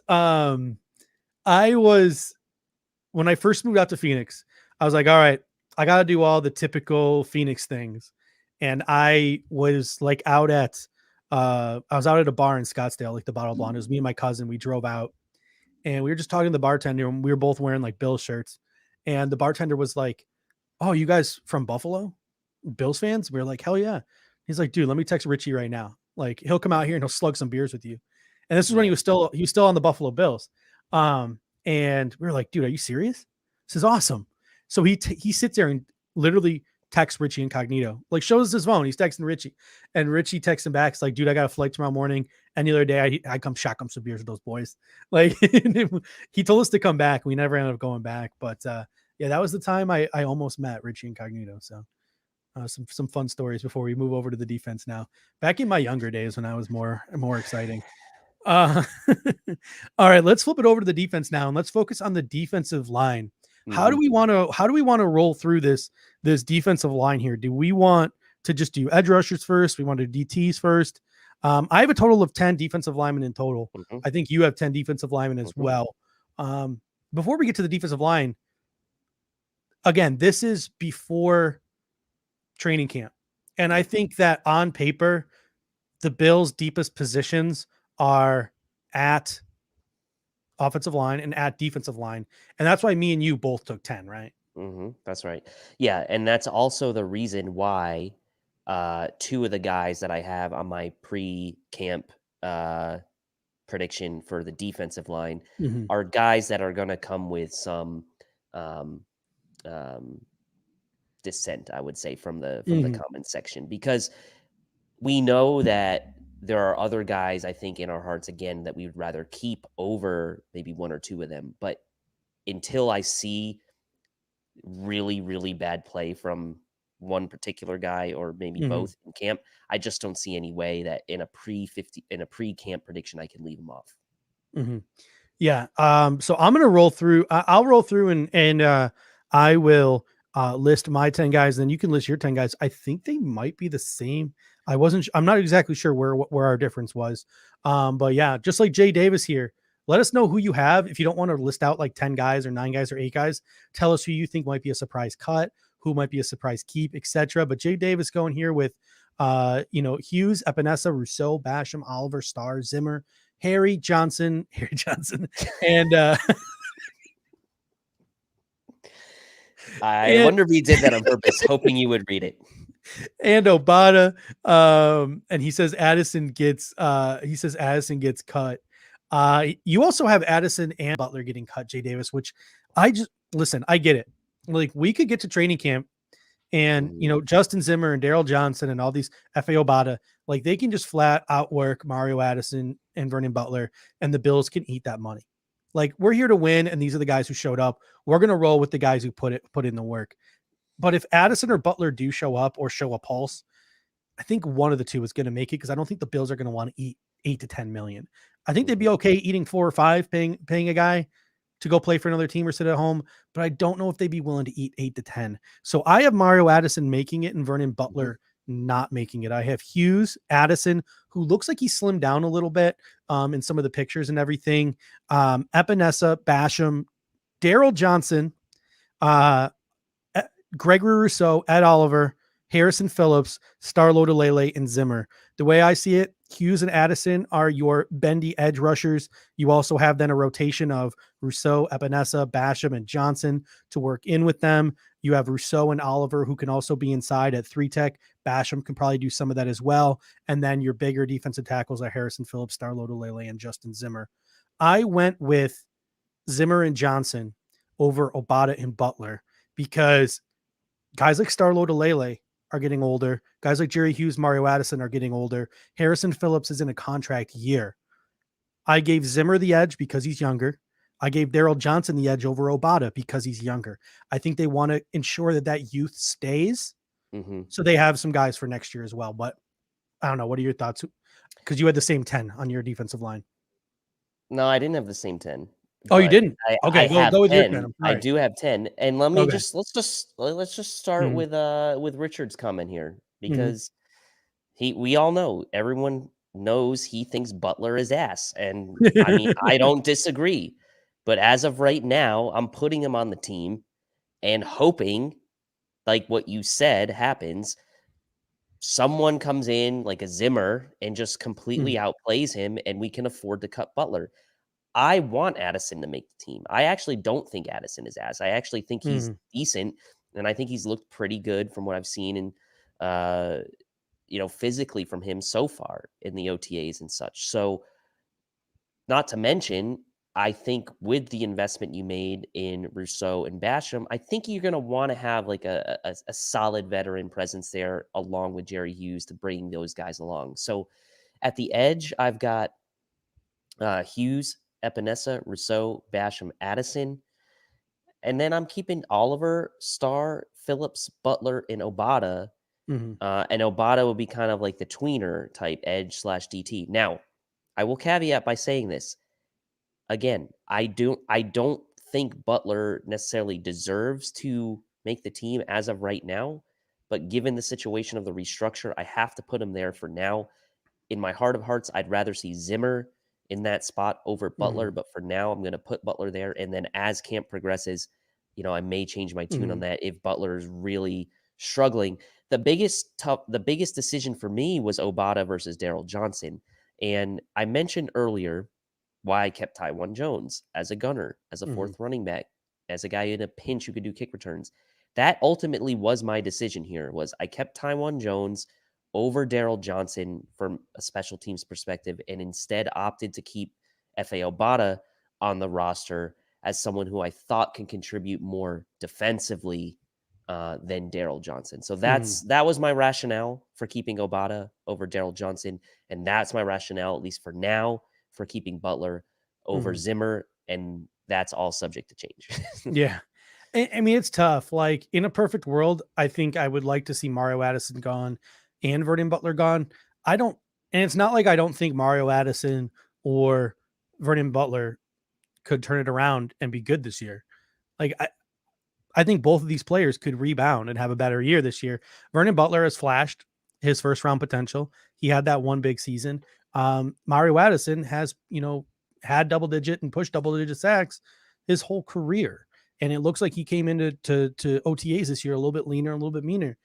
Speaker 2: when I first moved out to Phoenix, I was like, all right, I got to do all the typical Phoenix things. And I was like I was out at a bar in Scottsdale, like the Bottle Blonde. It was me and my cousin. We drove out and we were just talking to the bartender, and we were both wearing like Bills shirts. And the bartender was like, oh, you guys from Buffalo? Bills fans? We were like, hell yeah. He's like, dude, let me text Richie right now. Like, he'll come out here and he'll slug some beers with you. And this is when he was still on the Buffalo Bills. And we were like, dude, are you serious? This is awesome. So he sits there and literally texts Richie Incognito, like shows his phone. He's texting Richie, and Richie texts him back. It's like, dude, I got a flight tomorrow morning. And the other day I come shotgun some beers with those boys. Like, he told us to come back. We never ended up going back. But yeah, that was the time I almost met Richie Incognito. So some fun stories before we move over to the defense now. Back in my younger days when I was more exciting. All right, let's flip it over to the defense now and let's focus on the defensive line. How do we want to roll through this defensive line here? Do we want to just do edge rushers first? We want to do DTs first. I have a total of 10 defensive linemen in total. I think you have 10 defensive linemen as well. Before we get to the defensive line, again, this is before training camp. And I think that on paper, the Bills' deepest positions are at offensive line and at defensive line. And that's why me and you both took 10, right?
Speaker 3: That's right. Yeah. And that's also the reason why two of the guys that I have on my pre-camp prediction for the defensive line are guys that are going to come with some dissent, I would say, from the comment section, because we know that there are other guys, I think, in our hearts, again, that we would rather keep over maybe one or two of them. But until I see really, really bad play from one particular guy or maybe both in camp, I just don't see any way that in a pre-camp prediction I can leave them off.
Speaker 2: Yeah. So I'm gonna roll through. I'll roll through and I will list my 10 guys. Then you can list your 10 guys. I think they might be the same. I'm not exactly sure where our difference was. But yeah, just like Jay Davis here, let us know who you have. If you don't want to list out like 10 guys or 9 guys or 8 guys, tell us who you think might be a surprise cut, who might be a surprise keep, etc. But Jay Davis going here with, Hughes, Epinesa, Rousseau, Basham, Oliver, Starr, Zimmer, Harry Johnson, and
Speaker 3: I wonder if he did that on purpose, hoping you would read it.
Speaker 2: And Obata, and he says Addison gets cut. You also have Addison and Butler getting cut, Jay Davis, which I get it. Like, we could get to training camp and, Justin Zimmer and Daryl Johnson and all these F.A. Obata, like, they can just flat outwork Mario Addison and Vernon Butler, and the Bills can eat that money. Like, we're here to win, and these are the guys who showed up. We're going to roll with the guys who put in the work. But if Addison or Butler do show up or show a pulse, I think one of the two is going to make it, because I don't think the Bills are going to want to eat $8 to $10 million. I think they'd be okay eating 4 or 5, paying a guy to go play for another team or sit at home, but I don't know if they'd be willing to eat 8 to 10. So I have Mario Addison making it and Vernon Butler not making it. I have Hughes, Addison, who looks like he slimmed down a little bit in some of the pictures and everything. Epinesa, Basham, Daryl Johnson, Gregory Rousseau, Ed Oliver, Harrison Phillips, Star Lotulelei, and Zimmer. The way I see it, Hughes and Addison are your bendy edge rushers. You also have then a rotation of Rousseau, Epinesa, Basham, and Johnson to work in with them. You have Rousseau and Oliver, who can also be inside at 3-tech. Basham can probably do some of that as well. And then your bigger defensive tackles are Harrison Phillips, Star Lotulelei, and Justin Zimmer. I went with Zimmer and Johnson over Obata and Butler because guys like Star Lotulelei are getting older. Guys like Jerry Hughes, Mario Addison are getting older. Harrison Phillips is in a contract year. I gave Zimmer the edge because he's younger. I gave Daryl Johnson the edge over Obata because he's younger. I think they want to ensure that youth stays. So they have some guys for next year as well. But I don't know. What are your thoughts? Because you had the same 10 on your defensive line.
Speaker 3: No, I didn't have the same 10.
Speaker 2: Oh, you didn't? Okay, go with
Speaker 3: 10.
Speaker 2: Your 10.
Speaker 3: I do have 10. And let me let's just start with Richard's comment here, because we all know, everyone knows he thinks Butler is ass. And I mean, I don't disagree. But as of right now, I'm putting him on the team and hoping, like what you said happens, someone comes in like a Zimmer and just completely outplays him, and we can afford to cut Butler. I want Addison to make the team. I actually don't think Addison is ass. I actually think he's decent, and I think he's looked pretty good from what I've seen and physically from him so far in the OTAs and such. So, not to mention, I think with the investment you made in Rousseau and Basham, I think you're going to want to have like a solid veteran presence there along with Jerry Hughes to bring those guys along. So at the edge, I've got Hughes, Epinesa, Rousseau, Basham, Addison. And then I'm keeping Oliver, Starr, Phillips, Butler, and Obata.
Speaker 2: Mm-hmm.
Speaker 3: And Obata will be kind of like the tweener type edge / DT. Now, I will caveat by saying this. Again, I don't think Butler necessarily deserves to make the team as of right now, but given the situation of the restructure, I have to put him there for now. In my heart of hearts, I'd rather see Zimmer in that spot over Butler, but for now, I'm going to put Butler there. And then as camp progresses, I may change my tune on that if Butler is really struggling. The biggest decision for me was Obata versus Daryl Johnson. And I mentioned earlier why I kept Taiwan Jones as a gunner, as a fourth running back, as a guy in a pinch who could do kick returns. That ultimately was my decision here. Was I kept Taiwan Jones over Daryl Johnson from a special teams perspective, and instead opted to keep F.A. Obata on the roster as someone who I thought can contribute more defensively than Daryl Johnson. So that was my rationale for keeping Obata over Daryl Johnson, and that's my rationale, at least for now, for keeping Butler over Zimmer, and that's all subject to change.
Speaker 2: Yeah. I mean, it's tough. Like, in a perfect world, I think I would like to see Mario Addison gone and Vernon Butler gone. And it's not like I don't think Mario Addison or Vernon Butler could turn it around and be good this year. Like, I think both of these players could rebound and have a better year this year. Vernon Butler has flashed his first round potential. He had that one big season. Mario Addison has, had double digit and pushed double digit sacks his whole career. And it looks like he came into to OTAs this year a little bit leaner, a little bit meaner.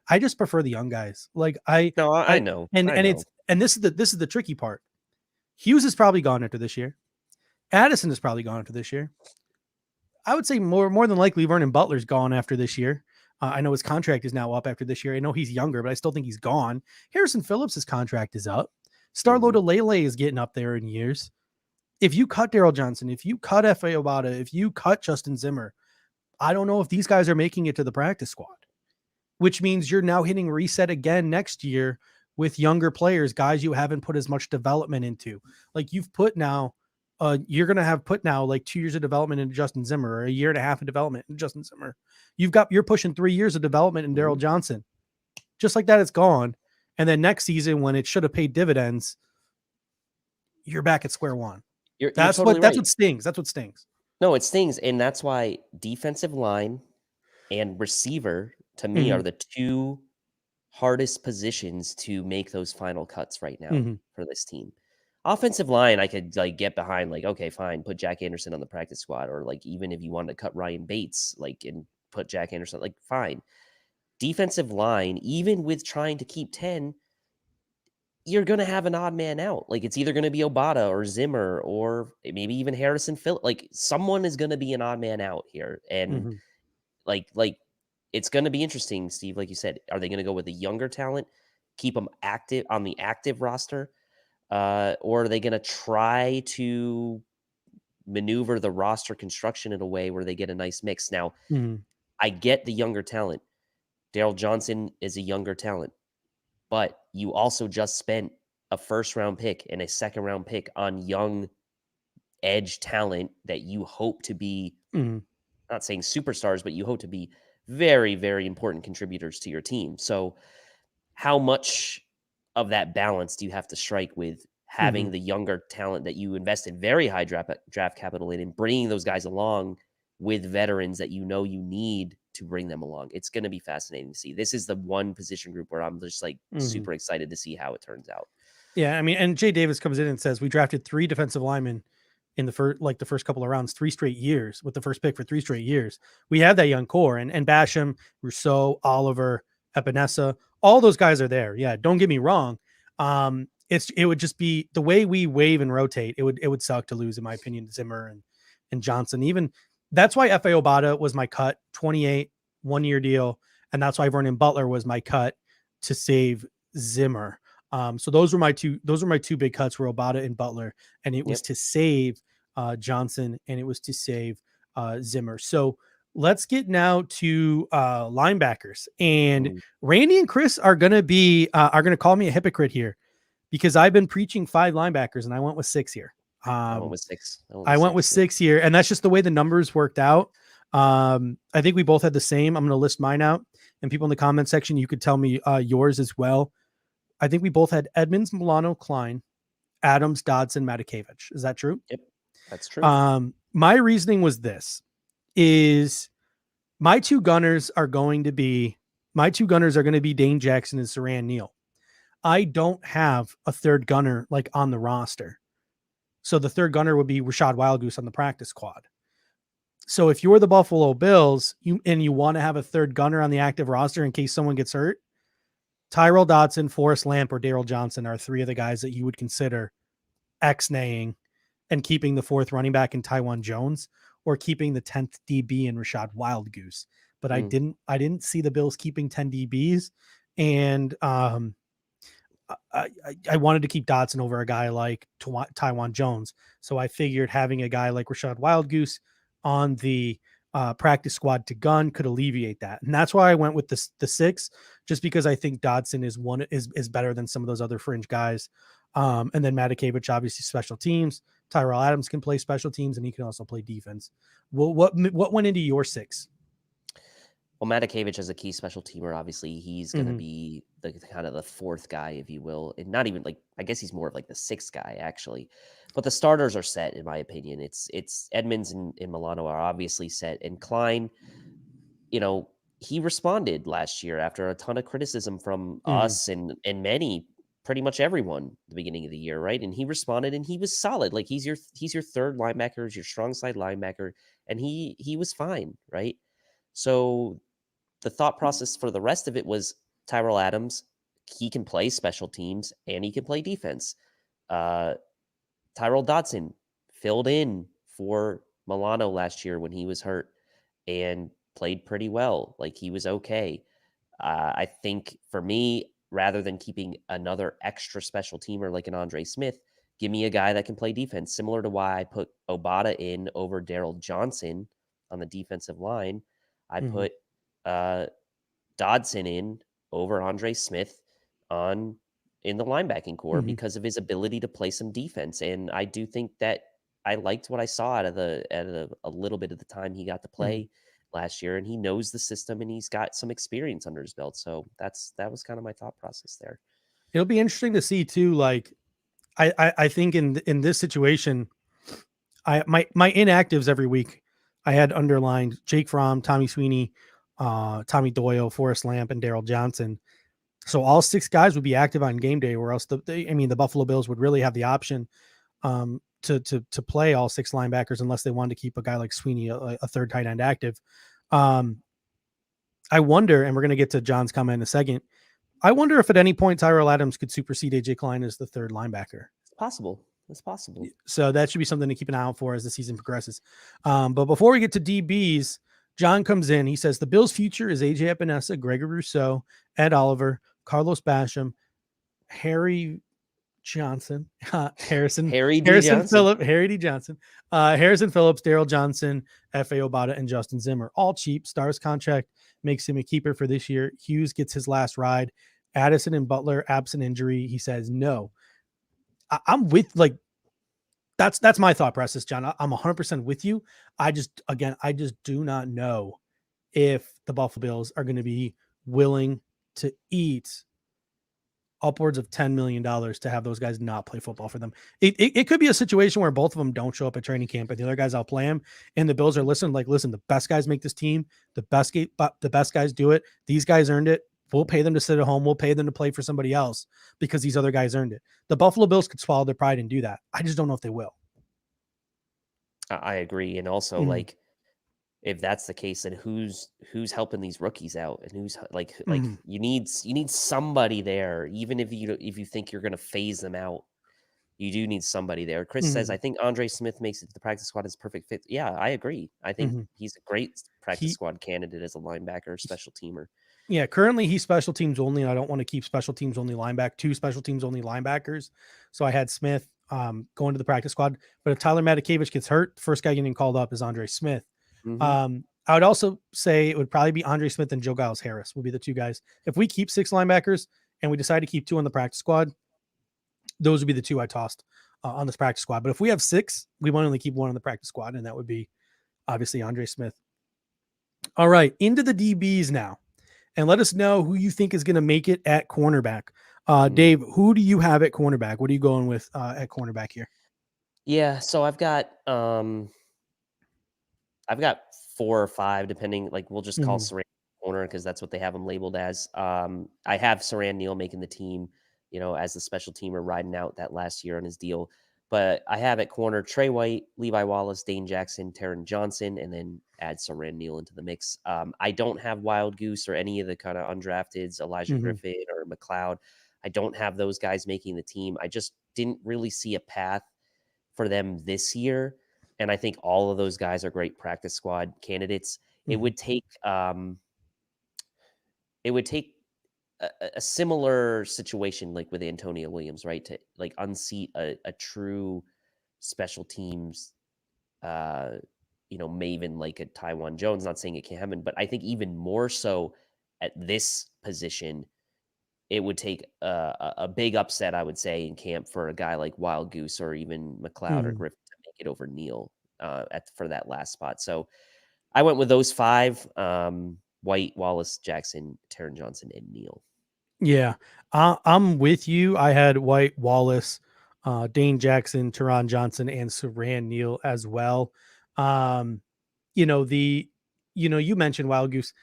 Speaker 2: I just prefer the young guys. Like I
Speaker 3: know.
Speaker 2: And this is the tricky part. Hughes is probably gone after this year. Addison is probably gone after this year. I would say more than likely Vernon Butler's gone after this year. I know his contract is now up after this year. I know he's younger, but I still think he's gone. Harrison Phillips' contract is up. Starlota Lele is getting up there in years. If you cut Daryl Johnson, if you cut F.A. Obata, if you cut Justin Zimmer, I don't know if these guys are making it to the practice squad, which means you're now hitting reset again next year with younger players, guys you haven't put as much development into. Like you've put now, you're going to have put now like 2 years of development into Justin Zimmer, or a year and a half of development in Justin Zimmer. You're pushing 3 years of development in Daryl Johnson. Just like that, it's gone. And then next season, when it should have paid dividends, you're back at square one. That's what stings. That's what stings.
Speaker 3: No, it stings. And that's why defensive line and receiver, to me, are the two hardest positions to make those final cuts right now for this team. Offensive line, I could get behind, okay, fine, put Jack Anderson on the practice squad, or even if you wanted to cut Ryan Bates, and put Jack Anderson, fine. Defensive line, even with trying to keep 10, you're going to have an odd man out. It's either going to be Obata or Zimmer or maybe even Harrison Phillips. Someone is going to be an odd man out here. And it's going to be interesting, Steve, like you said. Are they going to go with a younger talent, keep them active on the active roster? Or are they going to try to maneuver the roster construction in a way where they get a nice mix? Now, I get the younger talent. Daryl Johnson is a younger talent. But you also just spent a first-round pick and a second-round pick on young edge talent that you hope to be, not saying superstars, but you hope to be very, very important contributors to your team. So how much of that balance do you have to strike with having the younger talent that you invested very high draft capital in and bringing those guys along with veterans that you need to bring them along? It's going to be fascinating to see. This is the one position group where I'm just super excited to see how it turns out.
Speaker 2: Yeah. I mean, and Jay Davis comes in and says, we drafted 3 defensive linemen in the first couple of rounds, 3 straight years with the first pick for 3 straight years. We have that young core and Basham, Rousseau, Oliver, Epinesa, all those guys are there. Yeah. Don't get me wrong. It would just be the way we wave and rotate. It would suck to lose, in my opinion, Zimmer and Johnson. Even that's why F.A. Obata was my cut, 28, 1-year deal. And that's why Vernon Butler was my cut to save Zimmer. So those were my two big cuts, were Obata and Butler. And it was to save Johnson, and it was to save Zimmer. So let's get now to linebackers. And Randy and Chris are going to call me a hypocrite here, because I've been preaching 5 linebackers and I went with 6 here.
Speaker 3: I went with 6.
Speaker 2: I went with 6 here, and that's just the way the numbers worked out. I think we both had the same. I'm going to list mine out. and people in the comment section, you could tell me yours as well. I think we both had Edmonds, Milano, Klein, Adams, Dodson, Matakevich. Is that true?
Speaker 3: Yep, that's true.
Speaker 2: My reasoning was this: is my two gunners are going to be Dane Jackson and Saran Neal. I don't have a third gunner like on the roster. So the third gunner would be Rashad Wildgoose on the practice squad. So if you're the Buffalo Bills you want to have a third gunner on the active roster in case someone gets hurt, Tyrel Dodson, Forrest Lamp, or Daryl Johnson are three of the guys that you would consider X-naying and keeping the fourth running back in Taiwan Jones, or keeping the 10th DB in Rashad Wildgoose. But I didn't see the Bills keeping 10 DBs. And I wanted to keep Dodson over a guy like Taiwan Jones. So I figured having a guy like Rashad Wildgoose on the practice squad to gun could alleviate that. And that's why I went with the 6, just because I think Dodson is better than some of those other fringe guys. And then Matakevich, obviously special teams. Tyrell Adams can play special teams, and he can also play defense. Well, what went into your 6?
Speaker 3: Well, Matakevich as a key special teamer, obviously he's going to be the kind of the fourth guy, if you will, and not even like, I guess he's more of like the 6th guy actually, but the starters are set in my opinion. It's Edmonds and Milano are obviously set, and Klein, he responded last year after a ton of criticism from us and many, pretty much everyone at the beginning of the year, right? And he responded and he was solid. Like he's your third linebacker, he's your strong side linebacker, and he was fine, right? So the thought process for the rest of it was Tyrell Adams, he can play special teams and he can play defense. Tyrell Dodson filled in for Milano last year when he was hurt and played pretty well. Like he was okay. I think for me, rather than keeping another extra special teamer like an Andre Smith, give me a guy that can play defense, similar to why I put Obata in over Daryl Johnson on the defensive line. I put Dodson in over Andre Smith in the linebacking core because of his ability to play some defense. And I do think that I liked what I saw out of a little bit of the time he got to play last year, and he knows the system and he's got some experience under his belt. So that was kind of my thought process there.
Speaker 2: It'll be interesting to see too. Like I think in this situation, my inactives every week, I had underlined Jake Fromm, Tommy Sweeney, Tommy Doyle, Forrest Lamp, and Daryl Johnson. So all 6 guys would be active on game day, or else the Buffalo Bills would really have the option to play all 6 linebackers unless they wanted to keep a guy like Sweeney, a third tight end, active. I wonder, and we're going to get to John's comment in a second, I wonder if at any point Tyrell Adams could supersede AJ Klein as the third linebacker.
Speaker 3: It's possible. It's possible.
Speaker 2: So that should be something to keep an eye out for as the season progresses. But before we get to DBs, John comes in. He says the Bills' future is AJ Epinesa, Gregory Rousseau, Ed Oliver, Carlos Basham, Harry Johnson, Harrison Phillips, Harry D. Johnson, Harrison Phillips, Daryl Johnson, F.A. Obata, and Justin Zimmer. All cheap. Star's contract makes him a keeper for this year. Hughes gets his last ride. Addison and Butler, absent injury. He says no. I'm with, like, that's my thought process, John. I'm 100% with you. I just do not know if the Buffalo Bills are going to be willing to eat upwards of $10 million to have those guys not play football for them. It could be a situation where both of them don't show up at training camp, and the other guys outplay them, and the Bills are listen, the best guys make this team. The best guys do it. These guys earned it. We'll pay them to sit at home. We'll pay them to play for somebody else because these other guys earned it. The Buffalo Bills could swallow their pride and do that. I just don't know if they will.
Speaker 3: I agree. And also, like, if that's the case, then who's helping these rookies out, and who's like you need somebody there, even if you think you're going to phase them out. You do need somebody there. Chris says, I think Andre Smith makes it to the practice squad as perfect fit. Yeah, I agree. I think he's a great practice squad candidate as a linebacker, special teamer.
Speaker 2: Yeah, currently he's special teams only, and I don't want to keep special teams only two special teams only linebackers. So I had Smith going to the practice squad. But if Tyler Matakevich gets hurt, the first guy getting called up is Andre Smith. I would also say it would probably be Andre Smith and Joe Giles Harris will be the 2 guys. If we keep 6 linebackers and we decide to keep 2 on the practice squad, those would be the 2 I tossed on this practice squad. But if we have 6, we want to only keep 1 on the practice squad, and that would be obviously Andre Smith. All right, into the DBs now. and let us know who you think is going to make it at cornerback. Dave, who do you have at cornerback? What are you going with at cornerback here?
Speaker 3: Yeah, so I've got 4 or 5, depending. Like, we'll just call Siran corner because that's what they have him labeled as. I have Siran Neal making the team, as the special teamer riding out that last year on his deal. But I have at corner Trey White, Levi Wallace, Dane Jackson, Taron Johnson, and then add Siran Neal into the mix. I don't have Wild Goose or any of the kind of undrafteds, Elijah Griffin or McLeod. I don't have those guys making the team. I just didn't really see a path for them this year. And I think all of those guys are great practice squad candidates. It would take a similar situation like with Antonio Williams, right? To like unseat a true special teams, maven like a Taiwan Jones. Not saying it can't happen, but I think even more so at this position, it would take a big upset, I would say, in camp for a guy like Wild Goose or even McLeod or Griffin to make it over Neal for that last spot. So I went with those 5: White, Wallace, Jackson, Taron Johnson, and Neal.
Speaker 2: Yeah, I'm with you. I had White, Wallace, Dane Jackson, Taron Johnson, and Siran Neal as well. You mentioned Wild Goose.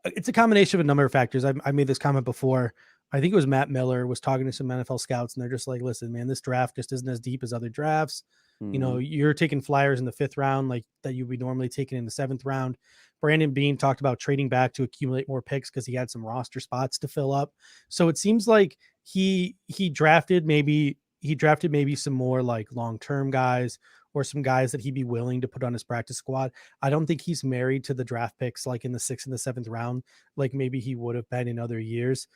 Speaker 2: It's a combination of a number of factors. I made this comment before. I think it was Matt Miller was talking to some NFL scouts, and they're just like, listen, man, this draft just isn't as deep as other drafts. You're taking flyers in the 5th round, like that you would normally taking in the 7th round. Brandon Beane talked about trading back to accumulate more picks because he had some roster spots to fill up. So it seems like he drafted maybe some more like long-term guys or some guys that he'd be willing to put on his practice squad. I don't think he's married to the draft picks like in the 6th and the 7th round, like maybe he would have been in other years.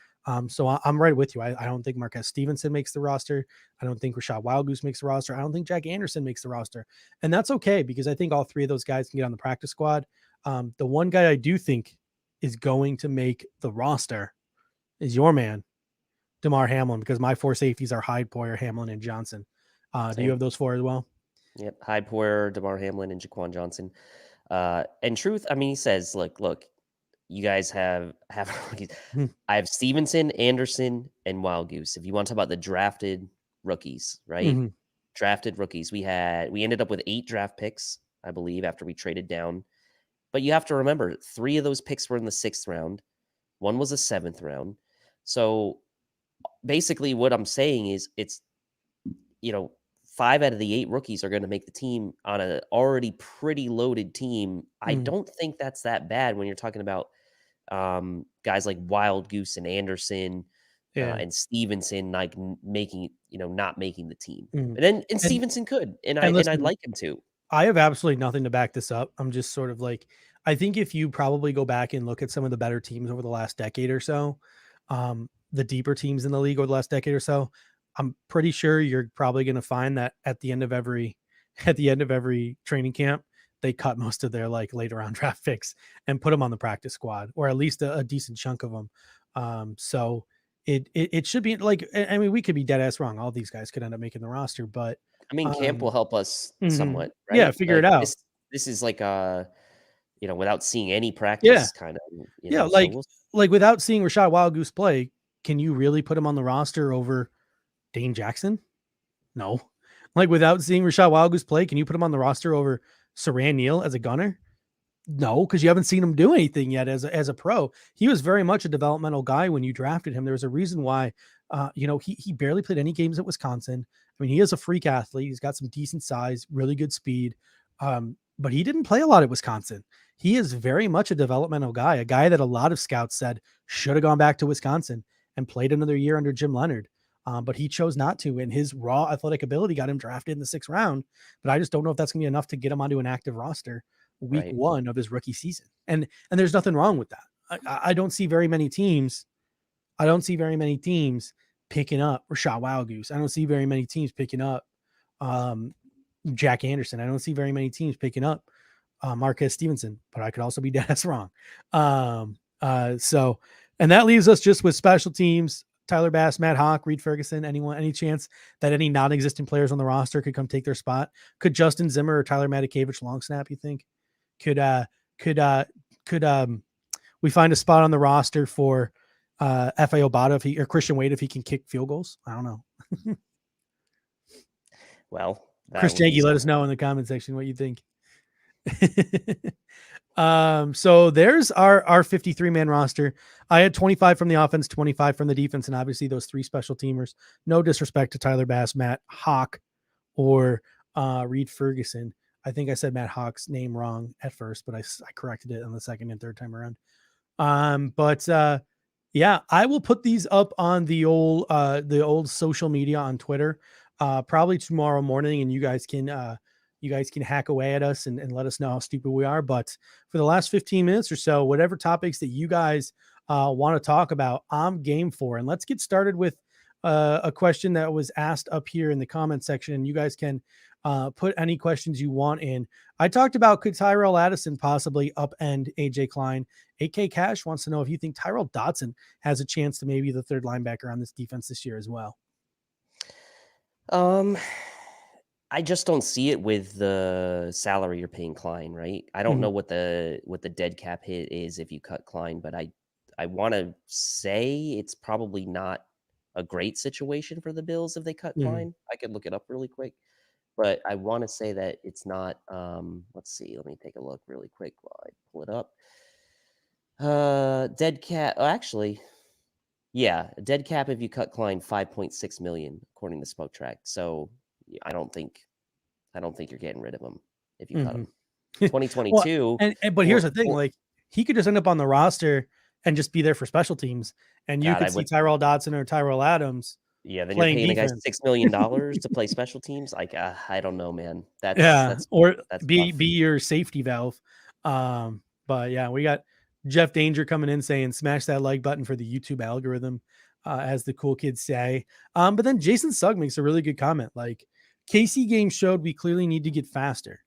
Speaker 2: So I'm right with you. I don't think Marquez Stevenson makes the roster. I don't think Rashad Wildgoose makes the roster. I don't think Jack Anderson makes the roster. And that's okay because I think all 3 of those guys can get on the practice squad. The one guy I do think is going to make the roster is your man, Damar Hamlin, because my 4 safeties are Hyde, Poyer, Hamlin, and Johnson. Do you have those 4 as well?
Speaker 3: Yep. Hyde, Poyer, Damar Hamlin, and Jaquan Johnson. And truth, I mean, he says, look, you guys have I have Stevenson, Anderson, and Wild Goose. If you want to talk about the drafted rookies, right? Drafted rookies. We ended up with 8 draft picks, I believe, after we traded down. But you have to remember, 3 of those picks were in the 6th round. 1 was a 7th round. So basically what I'm saying is it's, 5 out of the 8 rookies are going to make the team on an already pretty loaded team. I don't think that's that bad when you're talking about guys like Wild Goose and Anderson and Stevenson, like making, not making the team. And Stevenson could, and I'd like him to.
Speaker 2: I have absolutely nothing to back this up. I'm just sort of like, I think if you probably go back and look at some of the better teams over the last decade or so, the deeper teams in the league over the last decade or so, I'm pretty sure you're probably going to find that at the end of every training camp, they cut most of their like later round draft picks and put them on the practice squad, or at least a decent chunk of them. So it should be like, I mean, we could be dead ass wrong. All these guys could end up making the roster, but
Speaker 3: I mean, camp will help us somewhat, right?
Speaker 2: Yeah, figure it out.
Speaker 3: This is like without seeing any practice, kind of.
Speaker 2: Like without seeing Rashad Wildgoose play, can you really put him on the roster over Dane Jackson? No. Like without seeing Rashad Wildgoose play, can you put him on the roster over Siran Neal as a gunner? No, because you haven't seen him do anything yet as a pro. He was very much a developmental guy when you drafted him. There was a reason why, he barely played any games at Wisconsin. I mean, he is a freak athlete. He's got some decent size, really good speed, but he didn't play a lot at Wisconsin. He is very much a developmental guy, a guy that a lot of scouts said should have gone back to Wisconsin and played another year under Jim Leonhard. But he chose not to, and his raw athletic ability got him drafted in the 6th round. But I just don't know if that's going to be enough to get him onto an active roster week 1 of his rookie season. And there's nothing wrong with that. I don't see very many teams. I don't see very many teams picking up Rashad Wildgoose. I don't see very many teams picking up Jack Anderson. I don't see very many teams picking up Marquez Stevenson, but I could also be dead ass wrong. So, and that leaves us just with special teams. Tyler Bass, Matt Hawk, Reed Ferguson, any chance that any non-existent players on the roster could come take their spot? Could Justin Zimmer or Tyler Matakevich long snap, you think? Could we find a spot on the roster for F.A. Obata or Christian Wade if he can kick field goals. I don't know.
Speaker 3: Well,
Speaker 2: Chris Janke, let us know in the comment section what you think. So there's our 53-man roster. I had 25 from the offense, 25 from the defense, and obviously those 3 special teamers. No disrespect to Tyler Bass, Matt Hawk, or Reed Ferguson. I think I said Matt Hawk's name wrong at first, but I corrected it on the second and third time around. Yeah, I will put these up on the old social media on Twitter, probably tomorrow morning, and you guys can hack away at us and let us know how stupid we are. But for the last 15 minutes or so, whatever topics that you guys want to talk about, I'm game for. And let's get started with a question that was asked up here in the comment section. And you guys can put any questions you want in. I talked about, could Tyrell Addison possibly upend AJ Klein? AK Cash wants to know if you think Tyrell Dodson has a chance to maybe the 3rd linebacker on this defense this year as well.
Speaker 3: I just don't see it with the salary you're paying Klein, right? I don't know what the dead cap hit is if you cut Klein, but I want to say it's probably not a great situation for the Bills if they cut Klein. I could look it up really quick, but I want to say that it's not. Let's see. Let me take a look really quick while I pull it up. Dead cap. Oh, actually, yeah, dead cap if you cut Klein, $5.6 million according to Smoke Track. So I don't think you're getting rid of him if you cut him. 2022.
Speaker 2: Well, but here's the thing: like, he could just end up on the roster and just be there for special teams, and you could see Tyrell Dodson or Tyrell Adams.
Speaker 3: Yeah, then you're paying the guy $6 million to play special teams. Like, I don't know, man. That's
Speaker 2: be your safety valve. But yeah, we got Jeff Danger coming in saying, "Smash that like button for the YouTube algorithm," as the cool kids say. But then Jason Sugg makes a really good comment. Like, KC game showed we clearly need to get faster.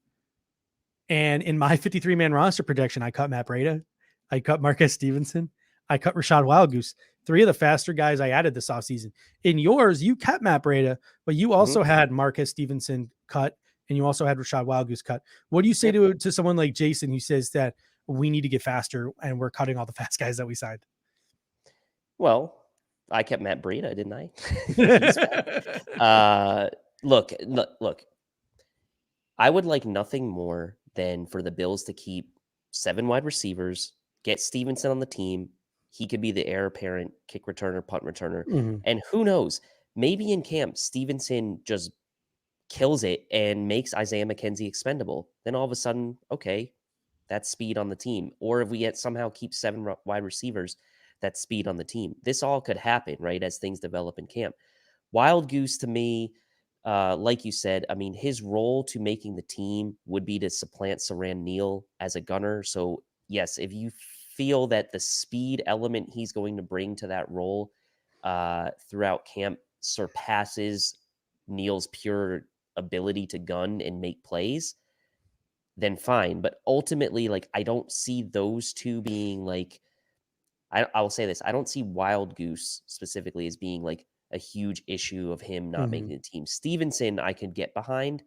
Speaker 2: And in my 53-man roster projection, I cut Matt Breida, I cut Marquez Stevenson, I cut Rashad Wildgoose. 3 of the faster guys I added this offseason. In yours, you cut Matt Breida, but you also had Marquez Stevenson cut, and you also had Rashad Wildgoose cut. What do you say to someone like Jason who says that we need to get faster and we're cutting all the fast guys that we signed?
Speaker 3: Well, I kept Matt Breida, didn't I? Look. I would like nothing more than for the Bills to keep 7 wide receivers, get Stevenson on the team. He could be the heir apparent kick returner, punt returner. And who knows, maybe in camp, Stevenson just kills it and makes Isaiah McKenzie expendable. Then all of a sudden, okay, that's speed on the team. Or if we somehow keep 7 wide receivers, that's speed on the team. This all could happen, right, as things develop in camp. Wildgoose, to me, like you said, I mean, his role to making the team would be to supplant Siran Neal as a gunner. So, yes, if you feel that the speed element he's going to bring to that role throughout camp surpasses Neal's pure ability to gun and make plays, then fine. But ultimately, like, I don't see those two being like, I will say this, I don't see Wildgoose specifically as being like a huge issue of him not making the team. Stevenson, I could get behind.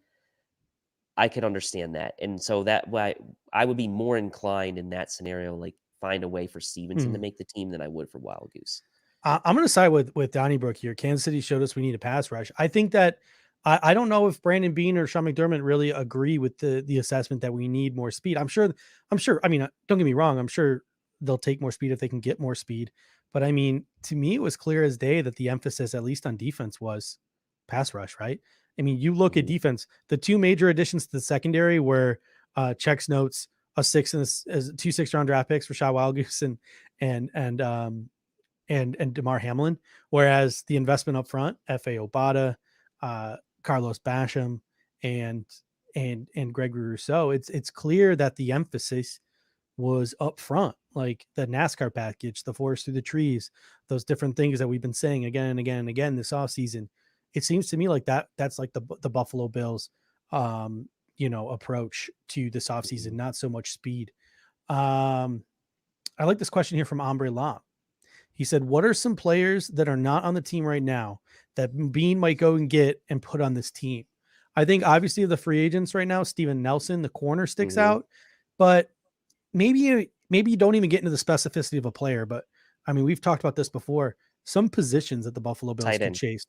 Speaker 3: I could understand that. And so that why I would be more inclined in that scenario, like, find a way for Stevenson to make the team than I would for Wildgoose.
Speaker 2: I'm going to side with Donnybrook here. Kansas City showed us we need a pass rush. I think that I don't know if Brandon Beane or Sean McDermott really agree with the assessment that we need more speed. I'm sure. I mean, don't get me wrong. I'm sure they'll take more speed if they can get more speed. But I mean, to me, it was clear as day that the emphasis, at least on defense, was pass rush, right? I mean, you look at defense, the 2 major additions to the secondary were checks notes, a 2 6th-round draft picks, Rashad Wildgoose and DeMar Hamlin, whereas the investment up front, F.A. Obata, Carlos Basham, and Gregory Rousseau, it's clear that the emphasis was up front, like the NASCAR package, the forest through the trees, those different things that we've been saying again and again and again this offseason. It seems to me like that's like the Buffalo Bills approach to this offseason, not so much speed. I like this question here from Ombre Lam. He said, what are some players that are not on the team right now that Bean might go and get and put on this team? I think obviously the free agents right now, Steven Nelson, the corner, sticks out, but maybe maybe you don't even get into the specificity of a player, but I mean, we've talked about this before. Some positions that the Buffalo Bills can chase.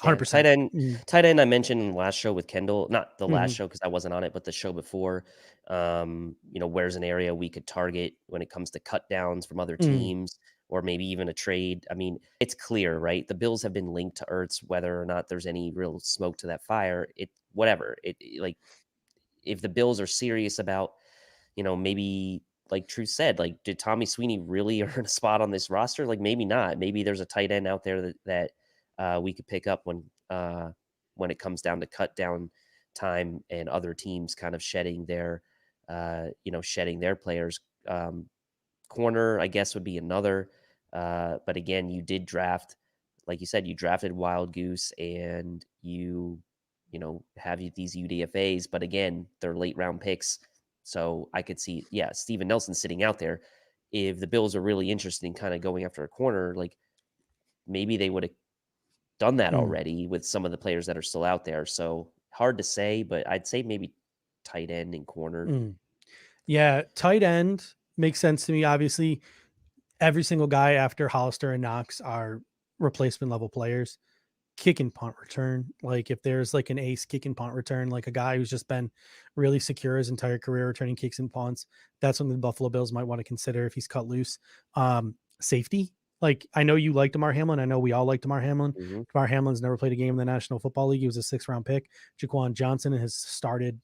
Speaker 2: 100%.
Speaker 3: Tight end I mentioned in the last show with Kendall, not the last show because I wasn't on it, but the show before. Where's an area we could target when it comes to cut downs from other teams or maybe even a trade? I mean, it's clear, right? The Bills have been linked to Ertz, whether or not there's any real smoke to that fire. Like if the Bills are serious about, maybe like Truth said, like, did Tommy Sweeney really earn a spot on this roster? Like, maybe not. Maybe there's a tight end out there that we could pick up when it comes down to cut down time and other teams kind of shedding their players. Corner, I guess, would be another. But again, you did draft, like you said, you drafted Wild Goose and you have these UDFAs, but again, they're late round picks. So I could see, Steven Nelson sitting out there. If the Bills are really interested in kind of going after a corner, like maybe they would have done that already with some of the players that are still out there. So hard to say, but I'd say maybe tight end and corner.
Speaker 2: Yeah, tight end makes sense to me. Obviously, every single guy after Hollister and Knox are replacement level players. Kick and punt return. Like if there's like an ace kick and punt return, like a guy who's just been really secure his entire career returning kicks and punts, that's something the Buffalo Bills might want to consider if he's cut loose. Safety. Like I know you like Damar Hamlin. I know we all like Damar Hamlin. Damar Hamlin's never played a game in the National Football League. He was a 6th round pick. Jaquan Johnson has started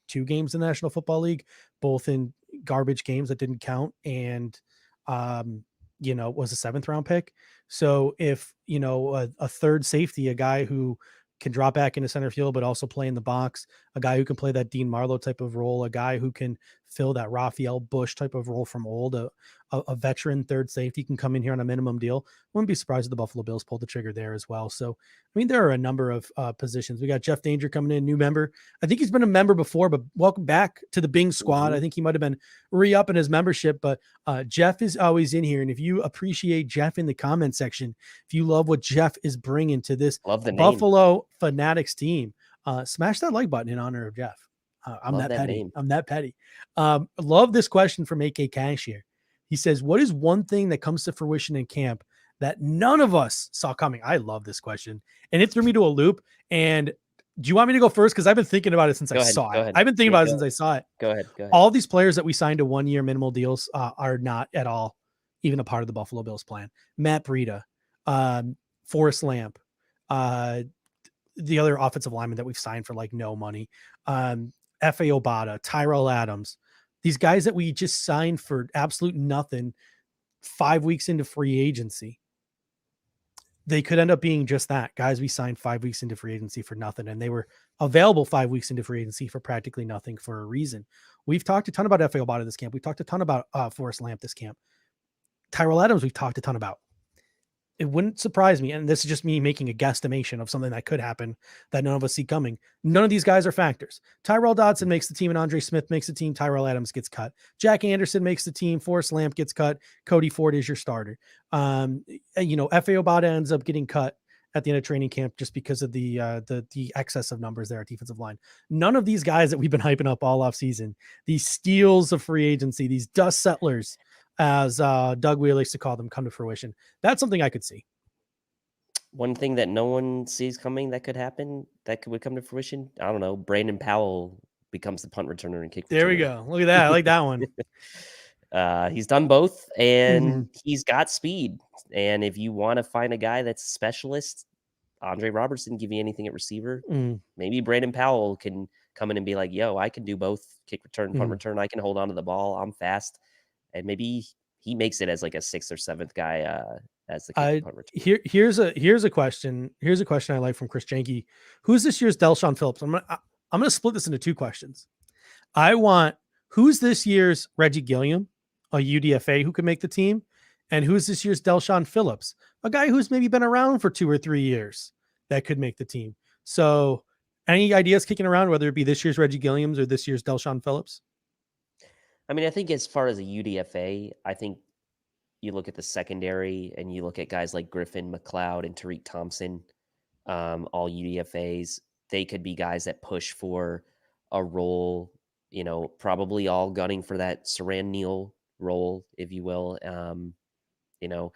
Speaker 2: 2 games in the National Football League, both in garbage games that didn't count. And, was a 7th round pick. So if, a third safety, a guy who can drop back into center field, but also play in the box, a guy who can play that Dean Marlowe type of role, a guy who can fill that Raphael Bush type of role from old, a veteran third safety can come in here on a minimum deal. Wouldn't be surprised if the Buffalo Bills pulled the trigger there as well. So, I mean, there are a number of positions. We got Jeff Danger coming in, new member. I think he's been a member before, but welcome back to the Bing squad. I think he might've been re-upping his membership, but Jeff is always in here. And if you appreciate Jeff in the comment section, if you love what Jeff is bringing to this Buffalo Fanatics team, smash that like button in honor of Jeff. I'm that petty. Name. I'm that petty. Love this question from AK Cashier. He says, what is one thing that comes to fruition in camp that none of us saw coming? I love this question. And it threw me to a loop. And do you want me to go first? Because I've been thinking about it since I saw it. I've been thinking about it since I saw it.
Speaker 3: Go ahead.
Speaker 2: All these players that we signed to 1-year minimal deals are not at all even a part of the Buffalo Bills plan. Matt Breida, Forrest Lamp, the other offensive lineman that we've signed for like no money, F.A. Obata, Tyrell Adams, these guys that we just signed for absolute nothing 5 weeks into free agency. They could end up being just that, guys we signed 5 weeks into free agency for nothing, and they were available 5 weeks into free agency for practically nothing for a reason. We've talked a ton about F.A. Obata this camp. We've talked a ton about Forrest Lamp this camp. Tyrell Adams we've talked a ton about. It wouldn't surprise me, and this is just me making a guesstimation of something that could happen that none of us see coming. None of these guys are factors. Tyrell Dodson makes the team, and Andre Smith makes the team. Tyrell Adams gets cut. Jack Anderson makes the team. Forrest Lamp gets cut. Cody Ford is your starter. F.A. Obata ends up getting cut at the end of training camp just because of the excess of numbers there at defensive line. None of these guys that we've been hyping up all off season, these steals of free agency, these dust settlers, as Doug Wheeler likes to call them, come to fruition. That's something I could see.
Speaker 3: One thing that no one sees coming that could happen, would come to fruition, I don't know, Brandon Powell becomes the punt returner and kick returner.
Speaker 2: There we go. Look at that. I like that one.
Speaker 3: He's done both, and he's got speed. And if you want to find a guy that's a specialist, Andre Robertson didn't give you anything at receiver. Maybe Brandon Powell can come in and be like, yo, I can do both kick return, punt return. I can hold on to the ball. I'm fast. And maybe he makes it as like a 6th or 7th guy as the kick punt return.
Speaker 2: Here's a question. Here's a question I like from Chris Janke. Who's this year's Delshon Phillips? I'm gonna split this into 2 questions. I want who's this year's Reggie Gilliam, a UDFA who could make the team, and who's this year's Delshon Phillips, a guy who's maybe been around for 2 or 3 years that could make the team. So, any ideas kicking around, whether it be this year's Reggie Gilliams or this year's Delshon Phillips?
Speaker 3: I mean, I think as far as a UDFA, I think you look at the secondary and you look at guys like Griffin, McLeod, and Tariq Thompson, all UDFAs. They could be guys that push for a role, probably all gunning for that Saran Neal role, if you will. You know,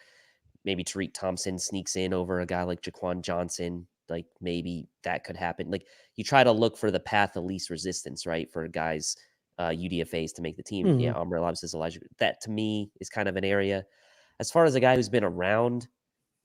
Speaker 3: maybe Tariq Thompson sneaks in over a guy like Jaquan Johnson. Like maybe that could happen. Like you try to look for the path of least resistance, right? For guys, UDFAs to make the team. Yeah, Ombre Lab says Elijah. That to me is kind of an area. As far as a guy who's been around,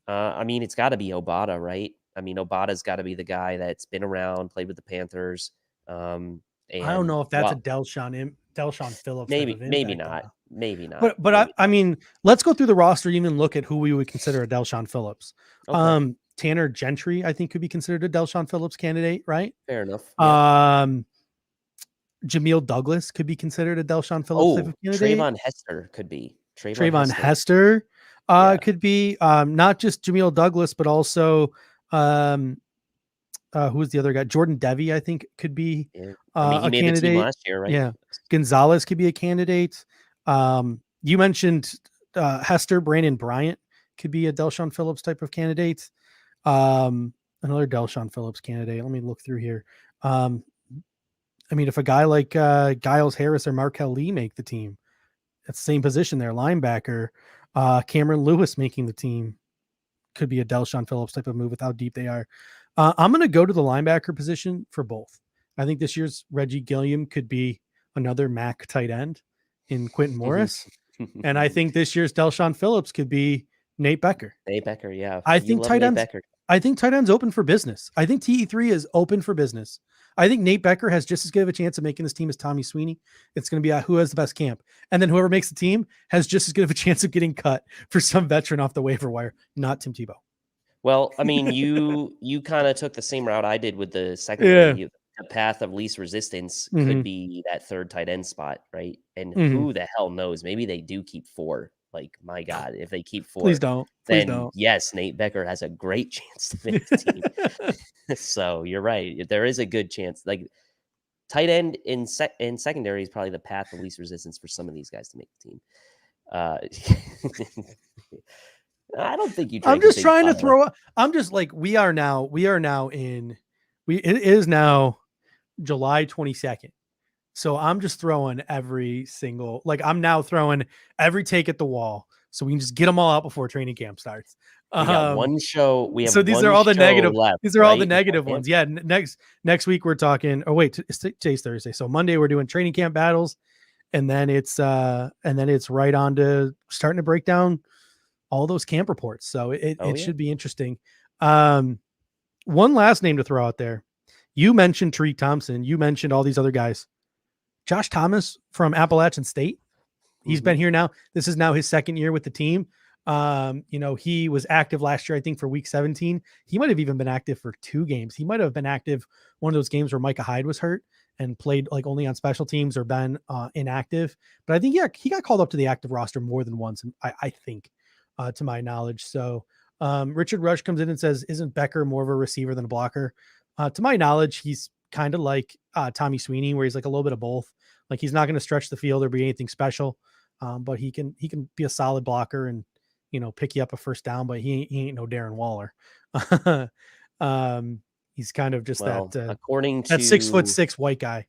Speaker 3: I mean, it's got to be Obata, right? I mean, Obata's got to be the guy that's been around, played with the Panthers. And
Speaker 2: I don't know if that's a Del'Shawn Phillips type of impact.
Speaker 3: Maybe not.
Speaker 2: But I mean, let's go through the roster and even look at who we would consider a Del'Shawn Phillips. Okay. Tanner Gentry, I think, could be considered a Del'Shawn Phillips candidate, right?
Speaker 3: Fair enough.
Speaker 2: Yeah. Jamil Douglas could be considered a Del'Shawn Phillips type of candidate.
Speaker 3: Trayvon Hester could be.
Speaker 2: Trayvon Hester could be not just Jamil Douglas, but also who's the other guy? Jordan Devy, I think, could be
Speaker 3: I mean, he made
Speaker 2: candidate.
Speaker 3: The team last year, right?
Speaker 2: Yeah. Gonzalez could be a candidate. You mentioned Hester. Brandon Bryant could be a Del'Shawn Phillips type of candidate. Another Del'Shawn Phillips candidate. Let me look through here. I mean, if a guy like Giles Harris or Markel Lee make the team, that's the same position there, linebacker. Cameron Lewis making the team could be a Del'Shawn Phillips type of move with how deep they are. I'm going to go to the linebacker position for both. I think this year's Reggie Gilliam could be another MAC tight end in Quentin Morris. And I think this year's Del'Shawn Phillips could be Nate Becker.
Speaker 3: Yeah.
Speaker 2: I think tight ends open for business. I think TE3 is open for business. I think Nate Becker has just as good of a chance of making this team as Tommy Sweeney. It's going to be who has the best camp. And then whoever makes the team has just as good of a chance of getting cut for some veteran off the waiver wire, not Tim Tebow.
Speaker 3: Well, I mean, you kind of took the same route I did with the secondary. Yeah. The path of least resistance could be that third tight end spot, right? And who the hell knows? Maybe they do keep 4. Like, my God, if they keep 4,
Speaker 2: please don't.
Speaker 3: Yes, Nate Becker has a great chance to make the team. So you're right. There is a good chance. Like, tight end in secondary is probably the path of least resistance for some of these guys to make the team. I don't think you.
Speaker 2: I'm just trying to throw. I'm just like we are now in. It is now July 22nd. So I'm just throwing every single, I'm now throwing every take at the wall. So we can just get them all out before training camp starts.
Speaker 3: We got one show. We have
Speaker 2: so these
Speaker 3: one
Speaker 2: are all the negative.
Speaker 3: Left,
Speaker 2: these are all the negative ones. Yeah. Next week we're talking. Oh wait, today's Thursday. So Monday we're doing training camp battles, and then it's right on to starting to break down all those camp reports. So it should be interesting. One last name to throw out there. You mentioned Tariq Thompson. You mentioned all these other guys. Josh Thomas from Appalachian State. He's been here now. This is now his second year with the team. He was active last year, I think, for week 17. He might have even been active for 2 games. He might have been active one of those games where Micah Hyde was hurt and played only on special teams or been inactive. But I think, he got called up to the active roster more than once, I think, to my knowledge. So Richard Rush comes in and says, isn't Becker more of a receiver than a blocker? To my knowledge, he's kind of like Tommy Sweeney, where he's like a little bit of both. Like, he's not going to stretch the field or be anything special, but he can be a solid blocker and pick you up a first down. But he ain't no Darren Waller. He's kind of just
Speaker 3: according to
Speaker 2: that 6'6" white guy.